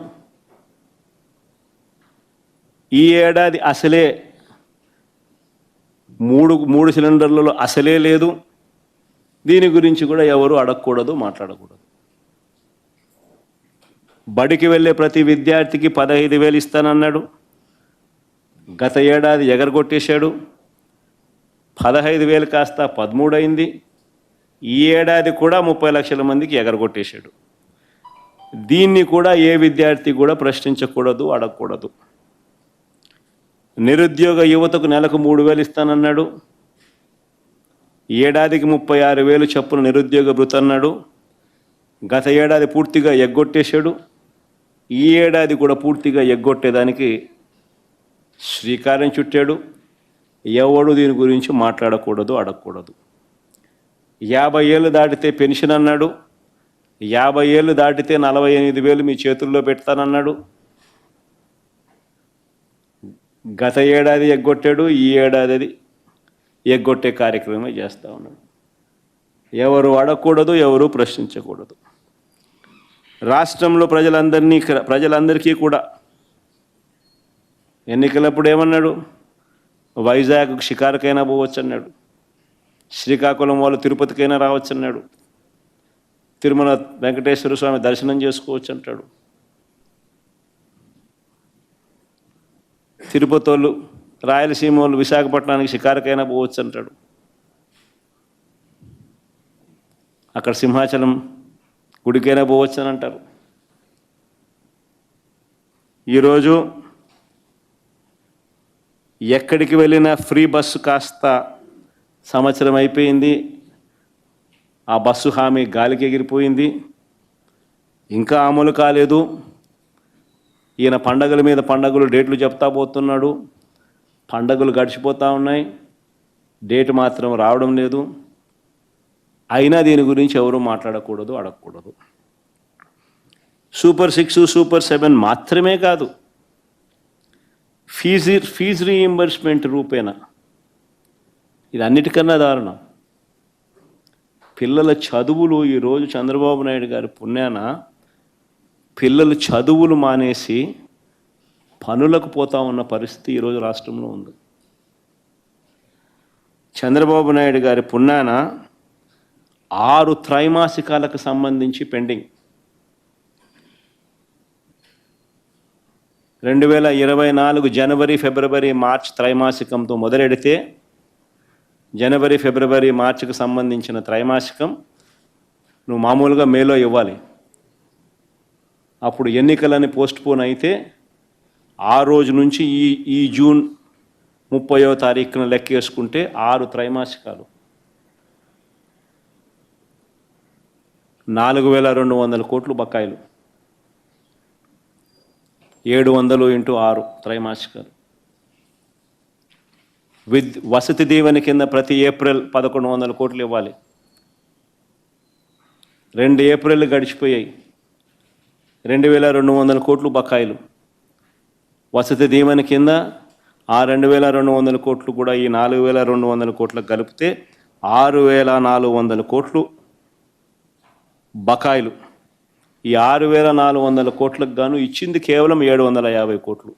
ఈ ఏడాది అసలే 3 సిలిండర్లలో అసలే లేదు. దీని గురించి కూడా ఎవరు అడగకూడదు, మాట్లాడకూడదు. బడికి వెళ్ళే ప్రతి విద్యార్థికి 15,000 ఇస్తానన్నాడు. గత ఏడాది ఎగరగొట్టేశాడు. 15,000 కాస్త 13 అయింది. ఈ ఏడాది కూడా 30 లక్షల మందికి ఎగరగొట్టేశాడు. దీన్ని కూడా ఏ విద్యార్థి కూడా ప్రశ్నించకూడదు, అడగకూడదు. నిరుద్యోగ యువతకు నెలకు 3,000 ఇస్తానన్నాడు. ఏడాదికి 36,000 చొప్పున నిరుద్యోగ భృతి అన్నాడు. గత ఏడాది పూర్తిగా ఎగ్గొట్టేశాడు. ఈ ఏడాది కూడా పూర్తిగా ఎగ్గొట్టేదానికి శ్రీకారం చుట్టాడు. ఎవడు దీని గురించి మాట్లాడకూడదు, అడగకూడదు. 50 ఏళ్ళు దాటితే పెన్షన్ అన్నాడు. 50 ఏళ్ళు దాటితే 48,000 మీ చేతుల్లో పెడతానన్నాడు. గత ఏడాది ఎగ్గొట్టాడు, ఈ ఏడాది అది ఎగ్గొట్టే కార్యక్రమమే చేస్తూ ఉన్నాడు. ఎవరు అడగకూడదు, ఎవరు ప్రశ్నించకూడదు. రాష్ట్రంలో ప్రజలందరికీ కూడా ఎన్నికలప్పుడు ఏమన్నాడు? వైజాగ్ షికారుకైనా పోవచ్చు అన్నాడు, శ్రీకాకుళం వాళ్ళు తిరుపతికైనా రావచ్చు అన్నాడు, తిరుమల వెంకటేశ్వర స్వామి దర్శనం చేసుకోవచ్చు అంటాడు, తిరుపతి వాళ్ళు రాయలసీమ వాళ్ళు విశాఖపట్నానికి షికారుకైనా పోవచ్చు అంటాడు, అక్కడ సింహాచలం గుడికైనా పోవచ్చు అని అంటారు. ఈరోజు ఎక్కడికి వెళ్ళినా ఫ్రీ బస్సు కాస్త సంవత్సరం అయిపోయింది, ఆ బస్సు హామీ గాలికి ఎగిరిపోయింది, ఇంకా అమలు కాలేదు. ఈయన పండగల మీద పండగలు డేట్లు చెప్తా పోతున్నాడు, పండగలు గడిచిపోతూ ఉన్నాయి, డేట్ మాత్రం రావడం లేదు. అయినా దీని గురించి ఎవరు మాట్లాడకూడదు, అడగకూడదు. సూపర్ 6, సూపర్ 7 మాత్రమే కాదు, ఫీజు రీయింబర్స్మెంట్ రూపేణా ఇది అన్నిటికన్నా దారుణం. పిల్లల చదువులు ఈరోజు చంద్రబాబు నాయుడు గారి పుణ్యాన పిల్లలు చదువులు మానేసి పనులకు పోతా ఉన్న పరిస్థితి ఈరోజు రాష్ట్రంలో ఉంది. చంద్రబాబు నాయుడు గారి పుణ్యాన 6 త్రైమాసికాలకు సంబంధించి పెండింగ్. 2024 జనవరి, ఫిబ్రవరి, మార్చ్ త్రైమాసికంతో మొదలెడితే జనవరి, ఫిబ్రవరి, మార్చికి సంబంధించిన త్రైమాసికం నువ్వు మామూలుగా మేలో ఇవ్వాలి. అప్పుడు ఎన్నికలని పోస్ట్పోన్ అయితే ఆ రోజు నుంచి ఈ జూన్ 30వ తారీఖున లెక్కేసుకుంటే 6 త్రైమాసికాలు 4,200 కోట్లు బకాయిలు. 700 × 6 త్రైమాసికాలు. వసతి దీవెన కింద ప్రతి ఏప్రిల్ 1,100 కోట్లు ఇవ్వాలి. 2 ఏప్రిల్ గడిచిపోయాయి, 2,200 కోట్లు బకాయిలు. వసతి దీవెన కింద ఆ 2,200 కోట్లు కూడా ఈ 4,200 కోట్లకు కలిపితే 6,400 కోట్లు బకాయిలు. ఈ 6,400 కోట్లకు గాను ఇచ్చింది కేవలం 750 కోట్లు.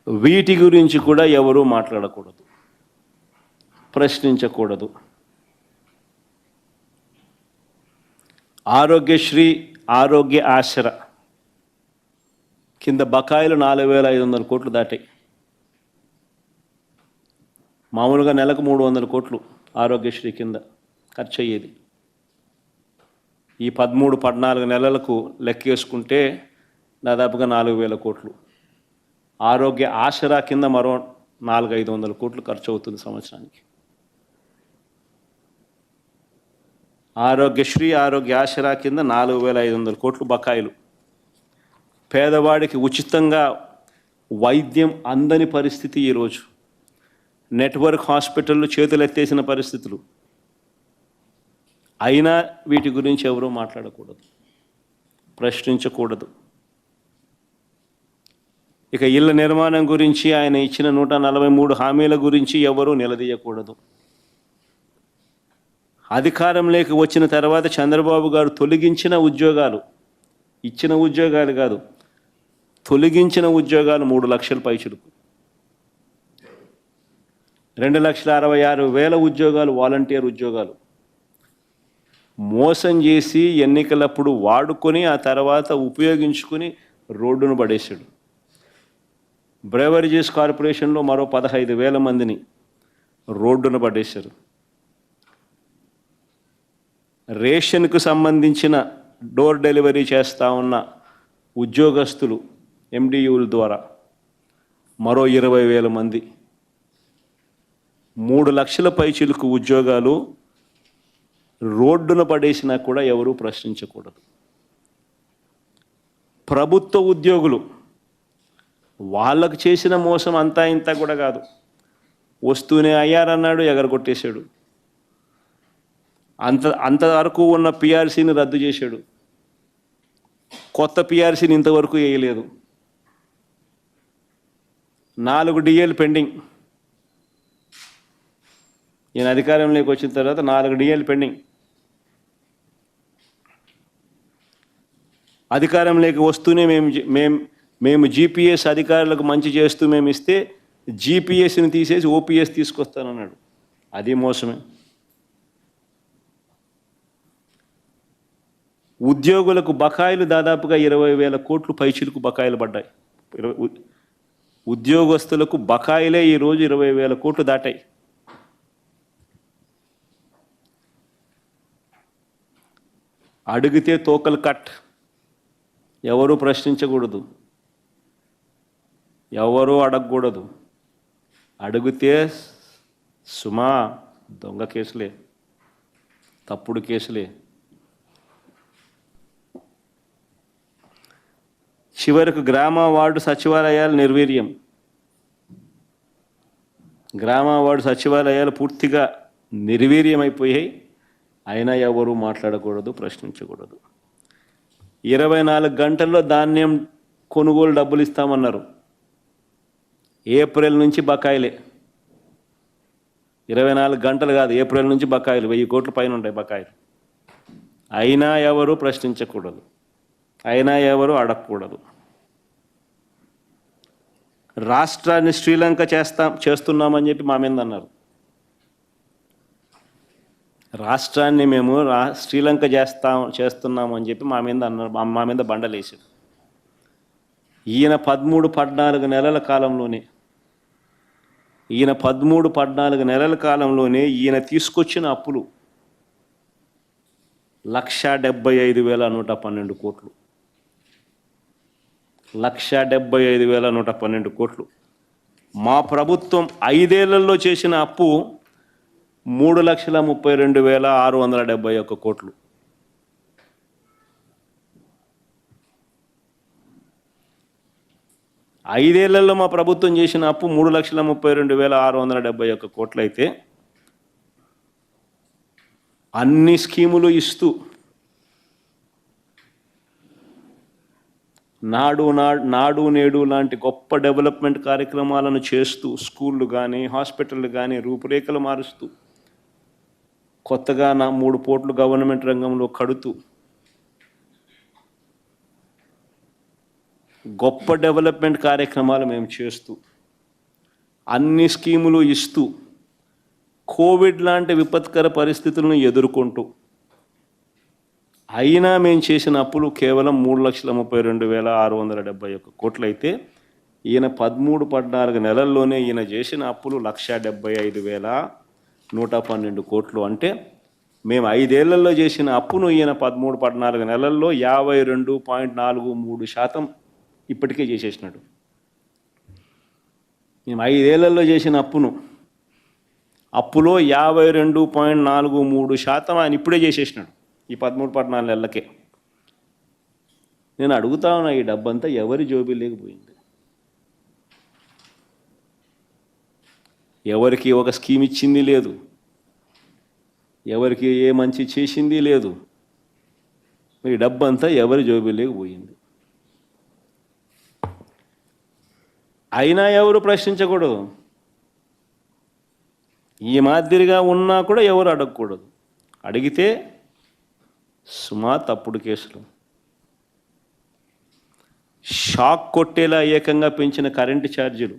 వీటి గురించి కూడా ఎవరూ మాట్లాడకూడదు, ప్రశ్నించకూడదు. ఆరోగ్యశ్రీ, ఆరోగ్య ఆసరా కింద బకాయిలు 4,500 కోట్లు దాటాయి. మామూలుగా నెలకు 300 కోట్లు ఆరోగ్యశ్రీ కింద ఖర్చు అయ్యేది. ఈ 13-14 నెలలకు లెక్కేసుకుంటే దాదాపుగా 4,000 కోట్లు. ఆరోగ్య ఆసరా కింద మరో 400-500 కోట్లు ఖర్చు అవుతుంది సంవత్సరానికి. ఆరోగ్యశ్రీ, ఆరోగ్య ఆసరా కింద 4,500 కోట్లు బకాయిలు. పేదవాడికి ఉచితంగా వైద్యం అందని పరిస్థితి ఈరోజు. నెట్వర్క్ హాస్పిటళ్ళు చేతులెత్తేసిన పరిస్థితులు. అయినా వీటి గురించి ఎవరూ మాట్లాడకూడదు, ప్రశ్నించకూడదు. ఇక ఇళ్ల నిర్మాణం గురించి ఆయన ఇచ్చిన 143 హామీల గురించి ఎవరూ నిలదీయకూడదు. అధికారంలోకి వచ్చిన తర్వాత చంద్రబాబు గారు తొలగించిన ఉద్యోగాలు, ఇచ్చిన ఉద్యోగాలు కాదు, తొలగించిన ఉద్యోగాలు 3 లక్షల పైచులకు. 2,66,000 ఉద్యోగాలు వాలంటీర్ ఉద్యోగాలు మోసం చేసి ఎన్నికలప్పుడు వాడుకొని ఆ తర్వాత ఉపయోగించుకొని రోడ్డును పడేశాడు. బ్రేవరేజెస్ కార్పొరేషన్లో మరో 15,000 మందిని రోడ్డును పడేశారు. రేషన్కు సంబంధించిన డోర్ డెలివరీ చేస్తూ ఉన్న ఉద్యోగస్తులు ఎండియూల ద్వారా మరో 20,000 మంది. 3 లక్షల పైచిలుకు ఉద్యోగాలు రోడ్డున పడేసినా కూడా ఎవరూ ప్రశ్నించకూడదు. ప్రభుత్వ ఉద్యోగులు, వాళ్ళకు చేసిన మోసం అంతా ఇంత కూడా కాదు. వస్తూనే అయ్యారన్నాడు, ఎగరగొట్టేశాడు. అంతవరకు ఉన్న పిఆర్సీని రద్దు చేశాడు. కొత్త పిఆర్సీని ఇంతవరకు వేయలేదు. 4 డిఏలు పెండింగ్. ఈయన అధికారంలోకి వచ్చిన తర్వాత 4 డిఏలు పెండింగ్. అధికారంలోకి వస్తూనే మేము జీపీఎస్ అధికారులకు మంచి చేస్తూ మేము ఇస్తే జీపీఎస్ని తీసేసి ఓపీఎస్ తీసుకొస్తానన్నాడు. అది మోసమే. ఉద్యోగులకు బకాయిలు దాదాపుగా 20,000 కోట్లు పైచిలుకు బకాయిలు పడ్డాయి. ఉద్యోగస్తులకు బకాయిలే ఈరోజు 20,000 కోట్లు దాటాయి. అడిగితే తోకలు కట్. ఎవరు ప్రశ్నించకూడదు, ఎవరు అడగకూడదు. అడిగితే సుమా దొంగ కేసులే, తప్పుడు కేసులే. చివరకు గ్రామ వార్డు సచివాలయాలు నిర్వీర్యం. గ్రామ వార్డు సచివాలయాలు పూర్తిగా నిర్వీర్యమైపోయాయి. అయినా ఎవరు మాట్లాడకూడదు, ప్రశ్నించకూడదు. 24 గంటల్లో ధాన్యం కొనుగోలు డబ్బులు ఇస్తామన్నారు. ఏప్రిల్ నుంచి బకాయిలే. 24 గంటలు కాదు, ఏప్రిల్ నుంచి బకాయిలు 1000 కోట్ల పైన ఉంటాయి బకాయిలు. అయినా ఎవరు ప్రశ్నించకూడదు, అయినా ఎవరు అడగకూడదు. రాష్ట్రాన్ని శ్రీలంక చేస్తున్నామని చెప్పి మా మీద అన్నారు. రాష్ట్రాన్ని మేము శ్రీలంక చేస్తున్నాము అని చెప్పి మా మీద అన్నారు. మా మీద బండలేసాడు. ఈయన 13-14 నెలల కాలంలోనే ఈయన తీసుకొచ్చిన అప్పులు 1,75,112 కోట్లు. 1,75,112 కోట్లు. మా ప్రభుత్వం 5 ఏళ్లలో చేసిన అప్పు 3,32,671 కోట్లు. ఐదేళ్లలో మా ప్రభుత్వం చేసిన అప్పు 3,32,671 కోట్లు అయితే అన్ని స్కీములు ఇస్తూ నాడు నేడు లాంటి గొప్ప డెవలప్మెంట్ కార్యక్రమాలను చేస్తూ స్కూళ్ళు కానీ హాస్పిటళ్ళు కానీ రూపురేఖలు మారుస్తూ కొత్తగా 3 పోర్టులు గవర్నమెంట్ రంగంలో కడుతూ గొప్ప డెవలప్మెంట్ కార్యక్రమాలు మేము చేస్తూ అన్ని స్కీములు ఇస్తూ కోవిడ్ లాంటి విపత్కర పరిస్థితులను ఎదుర్కొంటూ అయినా మేము చేసిన అప్పులు కేవలం 3,32,671 కోట్లు అయితే ఈయన 13-14 నెలల్లోనే ఈయన చేసిన అప్పులు 1,75,112 కోట్లు. అంటే మేము 5 ఏళ్లలో చేసిన అప్పును ఈయన 13-14 నెలల్లో 52.43% ఇప్పటికే చేసేసినాడు. మేము 5 ఏళ్లలో చేసిన అప్పులో 52.43% ఆయన ఇప్పుడే చేసేసినాడు ఈ 13-14 నెలలకే. నేను అడుగుతా ఉన్నా, ఈ డబ్బంతా ఎవరి జోబీ లేకపోయింది? ఎవరికి ఒక స్కీమ్ ఇచ్చింది లేదు, ఎవరికి ఏ మంచి చేసింది లేదు. ఈ డబ్బంతా ఎవరి జోబీ లేకపోయింది. అయినా ఎవరు ప్రశ్నించకూడదు. ఈ మాదిరిగా ఉన్నా కూడా ఎవరు అడగకూడదు. అడిగితే సుమా తప్పుడు కేసులు. షాక్ కొట్టేలా ఏకంగా పెంచిన కరెంటు ఛార్జీలు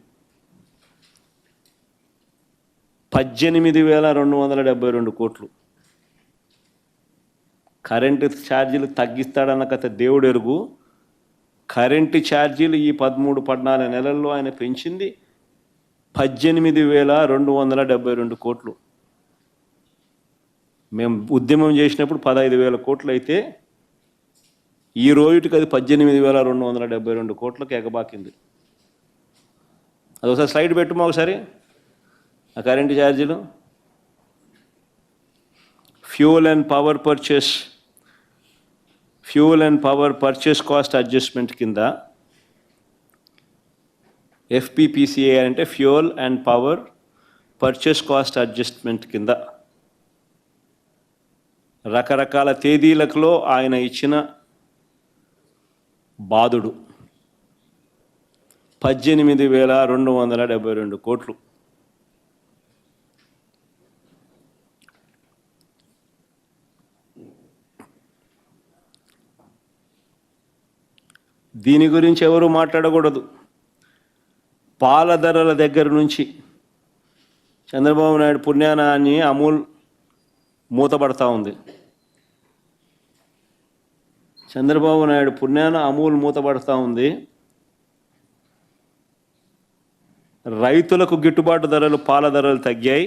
18,272 కోట్లు. కరెంటు ఛార్జీలు తగ్గిస్తాడన్న కథ దేవుడు ఎరుగు. కరెంటు ఛార్జీలు ఈ 13-14 నెలల్లో ఆయన పెంచింది 18,272 కోట్లు. మేము ఉద్యమం చేసినప్పుడు 15,000 కోట్లు అయితే ఈ రోజుకి అది 18,272 కోట్లకు ఎగబాకింది. అదొకసారి స్లైడ్ పెట్టుమా ఒకసారి ఆ కరెంటు ఛార్జీలు. Fuel and power purchase cost adjustment కింద FPPCA అంటే fuel and power purchase cost adjustment కింద రకరకాల తేదీలలో ఆయన ఇచ్చిన బాధుడు 18,272 కోట్లు. దీని గురించి ఎవరు మాట్లాడకూడదు. పాల ధరల దగ్గర నుంచి చంద్రబాబు నాయుడు పుణ్యాన అని అమూల్ మూతపడతా ఉంది. చంద్రబాబు నాయుడు పుణ్యాన అమూల్ మూతపడతా ఉంది. రైతులకు గిట్టుబాటు ధరలు, పాల ధరలు తగ్గాయి.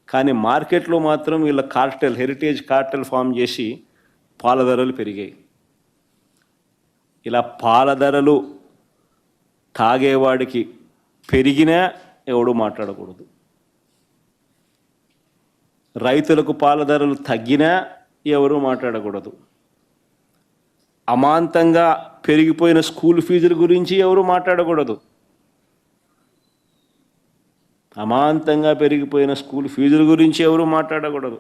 కానీ మార్కెట్లో మాత్రం వీళ్ళ కార్టెల్, హెరిటేజ్ కార్టెల్ ఫామ్ చేసి పాల ధరలు పెరిగాయి. ఇలా పాల ధరలు తాగేవాడికి పెరిగినా ఎవడు మాట్లాడకూడదు. రైతులకు పాల ధరలు తగ్గినా ఎవరు మాట్లాడకూడదు. అమాంతంగా పెరిగిపోయిన స్కూల్ ఫీజుల గురించి ఎవరు మాట్లాడకూడదు. అమాంతంగా పెరిగిపోయిన స్కూల్ ఫీజుల గురించి ఎవరు మాట్లాడకూడదు.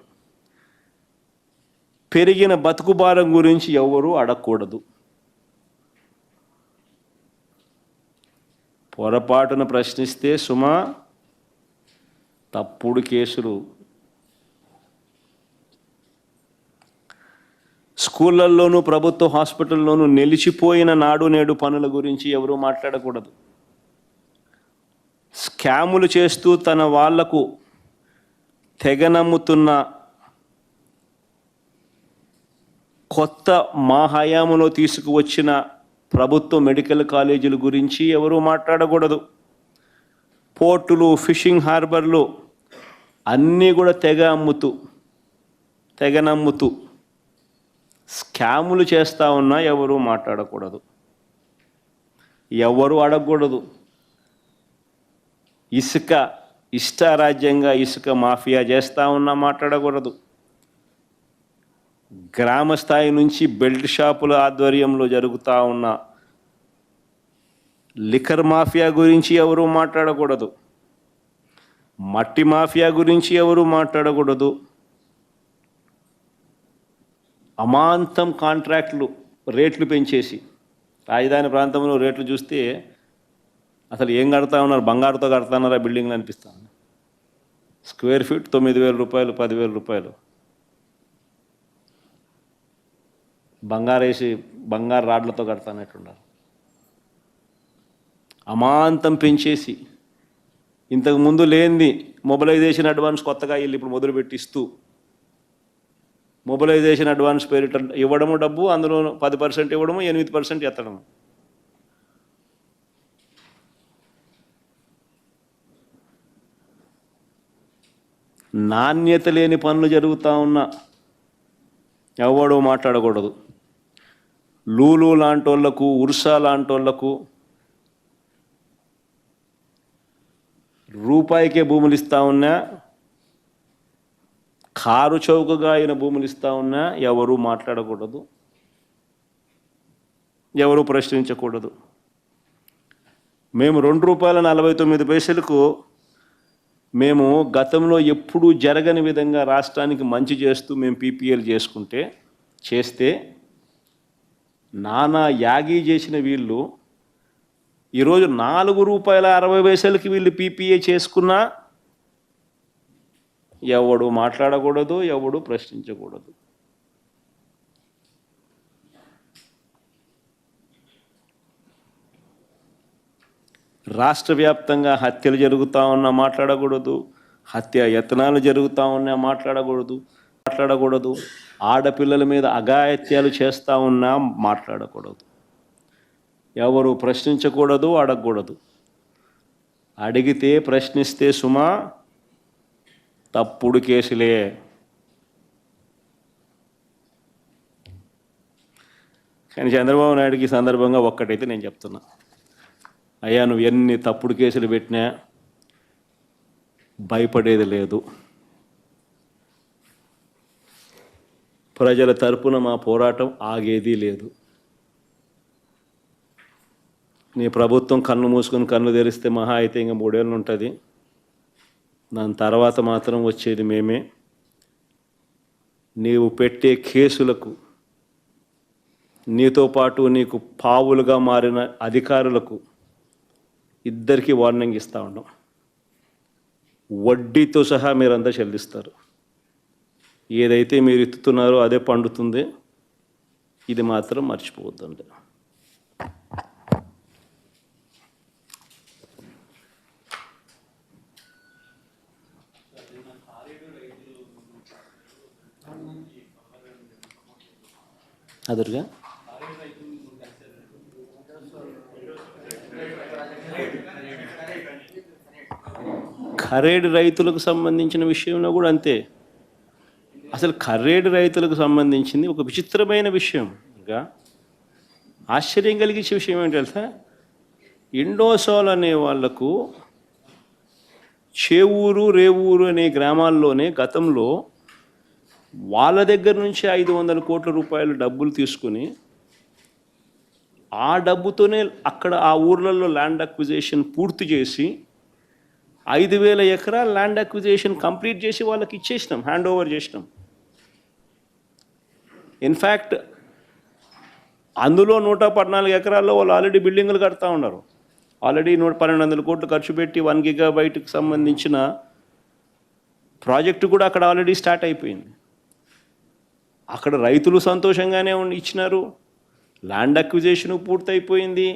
పెరిగిన బతుకు భారం గురించి ఎవరు అడగకూడదు. పొరపాటున ప్రశ్నిస్తే సుమా తప్పుడు కేసులు. స్కూళ్ళల్లోనూ ప్రభుత్వ హాస్పిటల్లోనూ నిలిచిపోయిన నాడు నేడు పనుల గురించి ఎవరు మాట్లాడకూడదు. స్కాములు చేస్తూ తన వాళ్లకు తెగ నమ్ముతున్న కొత్త మా హయాంలో తీసుకువచ్చిన ప్రభుత్వ మెడికల్ కాలేజీల గురించి ఎవరు మాట్లాడకూడదు. పోర్టులు, ఫిషింగ్ హార్బర్లు అన్నీ కూడా తెగ నమ్ముతూ స్కాములు చేస్తూ ఉన్నా ఎవరు మాట్లాడకూడదు. ఎవరు అడగకూడదు. ఇష్టారాజ్యంగా ఇసుక మాఫియా చేస్తూ ఉన్నా మాట్లాడకూడదు. గ్రామ స్థాయి నుంచి బెల్ట్ షాపుల ఆధ్వర్యంలో జరుగుతూ ఉన్న లిక్కర్ మాఫియా గురించి ఎవరు మాట్లాడకూడదు. మట్టి మాఫియా గురించి ఎవరు మాట్లాడకూడదు. అమాంతం కాంట్రాక్టులు, రేట్లు పెంచేసి రాజధాని ప్రాంతంలో రేట్లు చూస్తే అసలు ఏం కడతా ఉన్నారు, బంగారుతో కడతాన్నారా బిల్డింగ్లు అనిపిస్తాను. స్క్వేర్ ఫీట్ 9,000 రూపాయలు, 10,000 రూపాయలు. బంగారు రాడ్లతో కడతానట్టున్నారు. అమాంతం పెంచేసి ఇంతకుముందు లేనిది మొబిలైజేషన్ అడ్వాన్స్ కొత్తగా వీళ్ళు ఇప్పుడు మొదలుపెట్టిస్తూ మొబిలైజేషన్ అడ్వాన్స్ పేరిట ఇవ్వడము డబ్బు, అందులో 10% ఇవ్వడము, 8% ఎత్తడము. నాణ్యత లేని పనులు జరుగుతూ ఉన్నా ఎవడో మాట్లాడకూడదు. లూలు లాంటోళ్లకు, ఉర్సా లాంటోళ్లకు రూపాయికే భూములు ఇస్తూ ఉన్నా, కారు చౌకగా అయిన భూములు ఇస్తూ ఉన్నా ఎవరు మాట్లాడకూడదు. ఎవరు ప్రశ్నించకూడదు. మేము ₹2.49 మేము గతంలో ఎప్పుడూ జరగని విధంగా రాష్ట్రానికి మంచి చేస్తూ మేము పీపీఎల్ చేస్తే నానా యాగీ చేసిన వీళ్ళు ఈరోజు ₹4.60 వీళ్ళు పీపీఏ చేసుకున్నా ఎవడు మాట్లాడకూడదు, ఎవడు ప్రశ్నించకూడదు. రాష్ట్ర వ్యాప్తంగా హత్యలు జరుగుతూ ఉన్నా మాట్లాడకూడదు. హత్య యత్నాలు జరుగుతూ ఉన్నా మాట్లాడకూడదు. ఆడపిల్లల మీద అఘాయిత్యాలు చేస్తూ ఉన్నా మాట్లాడకూడదు. ఎవరు ప్రశ్నించకూడదు, అడగకూడదు. అడిగితే ప్రశ్నిస్తే సుమా తప్పుడు కేసులే. కానీ చంద్రబాబు నాయుడుకి ఈ సందర్భంగా ఒక్కటైతే నేను చెప్తున్నా, అయ్యా నువ్వు ఎన్ని తప్పుడు కేసులు పెట్టినా భయపడేది లేదు. ప్రజల తరపున మా పోరాటం ఆగేది లేదు. నీ ప్రభుత్వం కన్ను మూసుకొని కన్ను తెరిస్తే మహా అయితే ఇంకా 3 ఏళ్ళు ఉంటుంది. దాని తర్వాత మాత్రం వచ్చేది మేమే. నీవు పెట్టే కేసులకు నీతో పాటు నీకు పావులుగా మారిన అధికారులకు ఇద్దరికీ వార్నింగ్ ఇస్తూ ఉన్నాం. వడ్డీతో సహా మీరంతా చెల్లిస్తారు. ఏదైతే మీరు ఎత్తుతున్నారో అదే పండుతుంది. ఇది మాత్రం మర్చిపోవద్దండి. అదురుగా ఖరేడు రైతులకు సంబంధించిన విషయంలో కూడా అంతే. అసలు ఖరేడు రైతులకు సంబంధించింది ఒక విచిత్రమైన విషయం. ఇంకా ఆశ్చర్యం కలిగించే విషయం ఏంటి తెలుసా? ఇండోసోల్ అనే వాళ్లకు చేవూరు రేవూరు అనే గ్రామాల్లోనే గతంలో వాళ్ళ దగ్గర నుంచి 500 కోట్ల రూపాయలు డబ్బులు తీసుకుని ఆ డబ్బుతోనే అక్కడ ఆ ఊర్లలో ల్యాండ్ అక్విజిషన్ పూర్తి చేసి 5,000 ఎకరాల ల్యాండ్ అక్విజిషన్ కంప్లీట్ చేసి వాళ్ళకి ఇచ్చేసినాం, హ్యాండ్ ఓవర్ చేసినాం. ఇన్ఫ్యాక్ట్ అందులో 114 ఎకరాల్లో వాళ్ళు ఆల్రెడీ బిల్డింగులు కడతా ఉన్నారు. ఆల్రెడీ 1,200 కోట్లు ఖర్చు పెట్టి 1 గిగాబైట్కి సంబంధించిన ప్రాజెక్టు కూడా అక్కడ ఆల్రెడీ స్టార్ట్ అయిపోయింది. అక్కడ రైతులు సంతోషంగానే ఇచ్చినారు. ల్యాండ్ అక్విజిషన్ పూర్తయిపోయింది.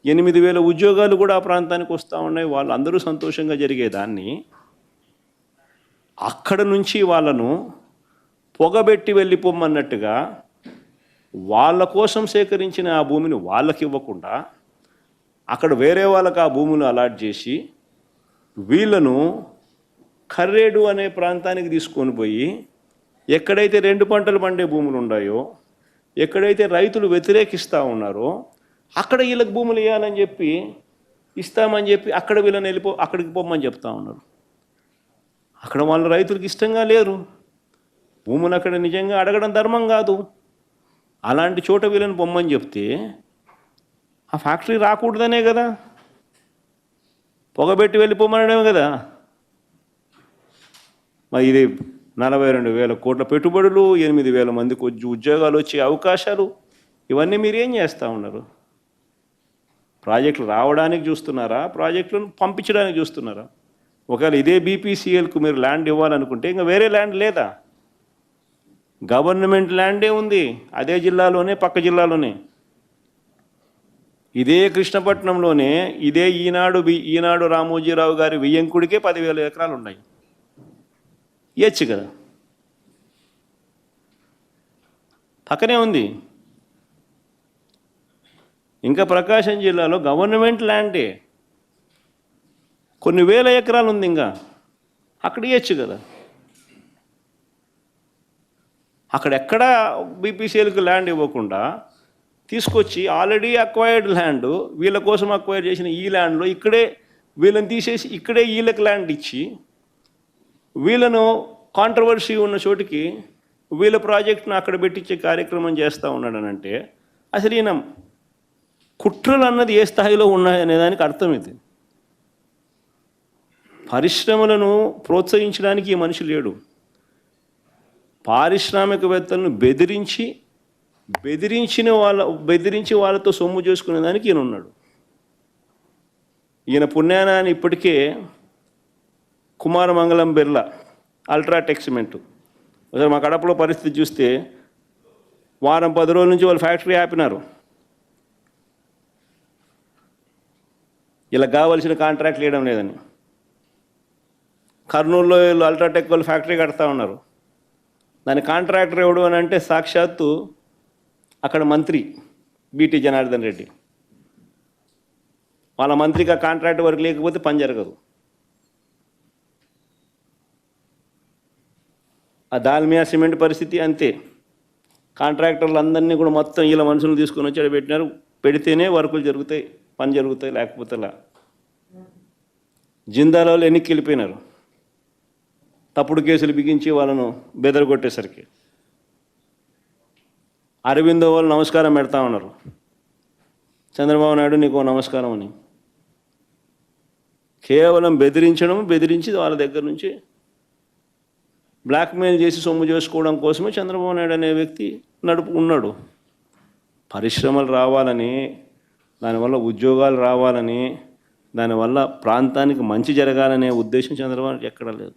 8,000 ఉద్యోగాలు కూడా ఆ ప్రాంతానికి వస్తూ ఉన్నాయి. వాళ్ళందరూ సంతోషంగా జరిగేదాన్ని అక్కడ నుంచి వాళ్ళను పొగబెట్టి వెళ్ళిపోమన్నట్టుగా వాళ్ళ కోసం సేకరించిన ఆ భూమిని వాళ్ళకి ఇవ్వకుండా అక్కడ వేరే వాళ్ళకి ఆ భూములు అలాట్ చేసి వీళ్ళను ఖర్రేడు అనే ప్రాంతానికి తీసుకొని పోయి ఎక్కడైతే 2 పంటలు పండే భూములు ఉన్నాయో, ఎక్కడైతే రైతులు వ్యతిరేకిస్తూ ఉన్నారో అక్కడ వీళ్ళకి భూములు ఇవ్వాలని చెప్పి ఇస్తామని చెప్పి అక్కడ వీళ్ళని అక్కడికి పోమని చెప్తా ఉన్నారు. అక్కడ వాళ్ళ రైతులకు ఇష్టంగా లేరు. భూములు అక్కడ నిజంగా అడగడం ధర్మం కాదు. అలాంటి చోట వీళ్ళని పొమ్మని చెప్తే ఆ ఫ్యాక్టరీ రాకూడదనే కదా, పొగబెట్టి వెళ్ళిపోమనడమే కదా. మరి ఇది 42,000 కోట్ల పెట్టుబడులు, 8,000 మందికి ఉద్యోగాలు వచ్చే అవకాశాలు, ఇవన్నీ మీరు ఏం చేస్తూ ఉన్నారు? ప్రాజెక్టులు రావడానికి చూస్తున్నారా? ప్రాజెక్టులను పంపించడానికి చూస్తున్నారా? ఒకవేళ ఇదే బీపీసీఎల్కు మీరు ల్యాండ్ ఇవ్వాలనుకుంటే ఇంకా వేరే ల్యాండ్ లేదా? గవర్నమెంట్ ల్యాండే ఉంది అదే జిల్లాలోనే, పక్క జిల్లాలోనే. ఇదే కృష్ణపట్నంలోనే ఇదే ఈనాడు రామోజీరావు గారి వియ్యంకుడికే 10,000 ఎకరాలు ఉన్నాయి. ఇవ్వచ్చు కదా, పక్కనే ఉంది. ఇంకా ప్రకాశం జిల్లాలో గవర్నమెంట్ ల్యాండే కొన్ని వేల ఎకరాలు ఉంది. ఇంకా అక్కడ ఇవ్వచ్చు కదా. అక్కడెక్కడ బీపీసీఎల్కి ల్యాండ్ ఇవ్వకుండా తీసుకొచ్చి ఆల్రెడీ అక్వైర్డ్ ల్యాండ్, వీళ్ళ కోసం అక్వైర్ చేసిన ఈ ల్యాండ్లో ఇక్కడే వీళ్ళని తీసేసి ఇక్కడే వీళ్ళకి ల్యాండ్ ఇచ్చి వీళ్ళను కాంట్రవర్సీ ఉన్న చోటికి వీళ్ళ ప్రాజెక్టును అక్కడ పెట్టించే కార్యక్రమం చేస్తూ ఉన్నాడనంటే అసలు ఈయన కుట్రలు అన్నది ఏ స్థాయిలో ఉన్నాయనే దానికి అర్థం ఇది. పరిశ్రమలను ప్రోత్సహించడానికి ఈ మనిషి లేడు. పారిశ్రామికవేత్తలను బెదిరించి వాళ్ళతో సొమ్ము చేసుకునే దానికి ఈయన ఉన్నాడు. ఈయన పుణ్యాన ఇప్పటికే కుమారమంగళం బిర్లా, అల్ట్రాటెక్ సిమెంటు, ఒకసారి మా కడపలో పరిస్థితి చూస్తే వారం 10 రోజుల నుంచి వాళ్ళు ఫ్యాక్టరీ ఆపినారు. ఇలా కావాల్సిన కాంట్రాక్ట్లు వేయడం లేదని. కర్నూలులో వీళ్ళు అల్ట్రాటెక్ వాళ్ళు ఫ్యాక్టరీ కడతా ఉన్నారు. దాని కాంట్రాక్టర్ ఎవడు అని అంటే సాక్షాత్తు అక్కడ మంత్రి బీటీ జనార్దన్ రెడ్డి. వాళ్ళ మంత్రికి ఆ కాంట్రాక్ట్ వర్క్ లేకపోతే పని జరగదు. ఆ దాల్మియా సిమెంట్ పరిస్థితి అంతే. కాంట్రాక్టర్లు అందరినీ కూడా మొత్తం వీళ్ళ మనుషులు తీసుకొని వచ్చి పెట్టినారు. పెడితేనే వర్కులు జరుగుతాయి, పని జరుగుతాయి, లేకపోతే లా. జిందాలో ఎన్నికి వెళ్ళిపోయినారు. తప్పుడు కేసులు బిగించి వాళ్ళను బెదరగొట్టేసరికి అరవిందో వాళ్ళు నమస్కారం పెడతా ఉన్నారు. చంద్రబాబు నాయుడు నీకు నమస్కారం అని. కేవలం బెదిరించి వాళ్ళ దగ్గర నుంచి బ్లాక్మెయిల్ చేసి సొమ్ము చేసుకోవడం కోసమే చంద్రబాబు నాయుడు అనే వ్యక్తి ఉన్నాడు. పరిశ్రమలు రావాలని, దానివల్ల ఉద్యోగాలు రావాలని, దానివల్ల ప్రాంతానికి మంచి జరగాలనే ఉద్దేశం చంద్రబాబు ఎక్కడ లేదు.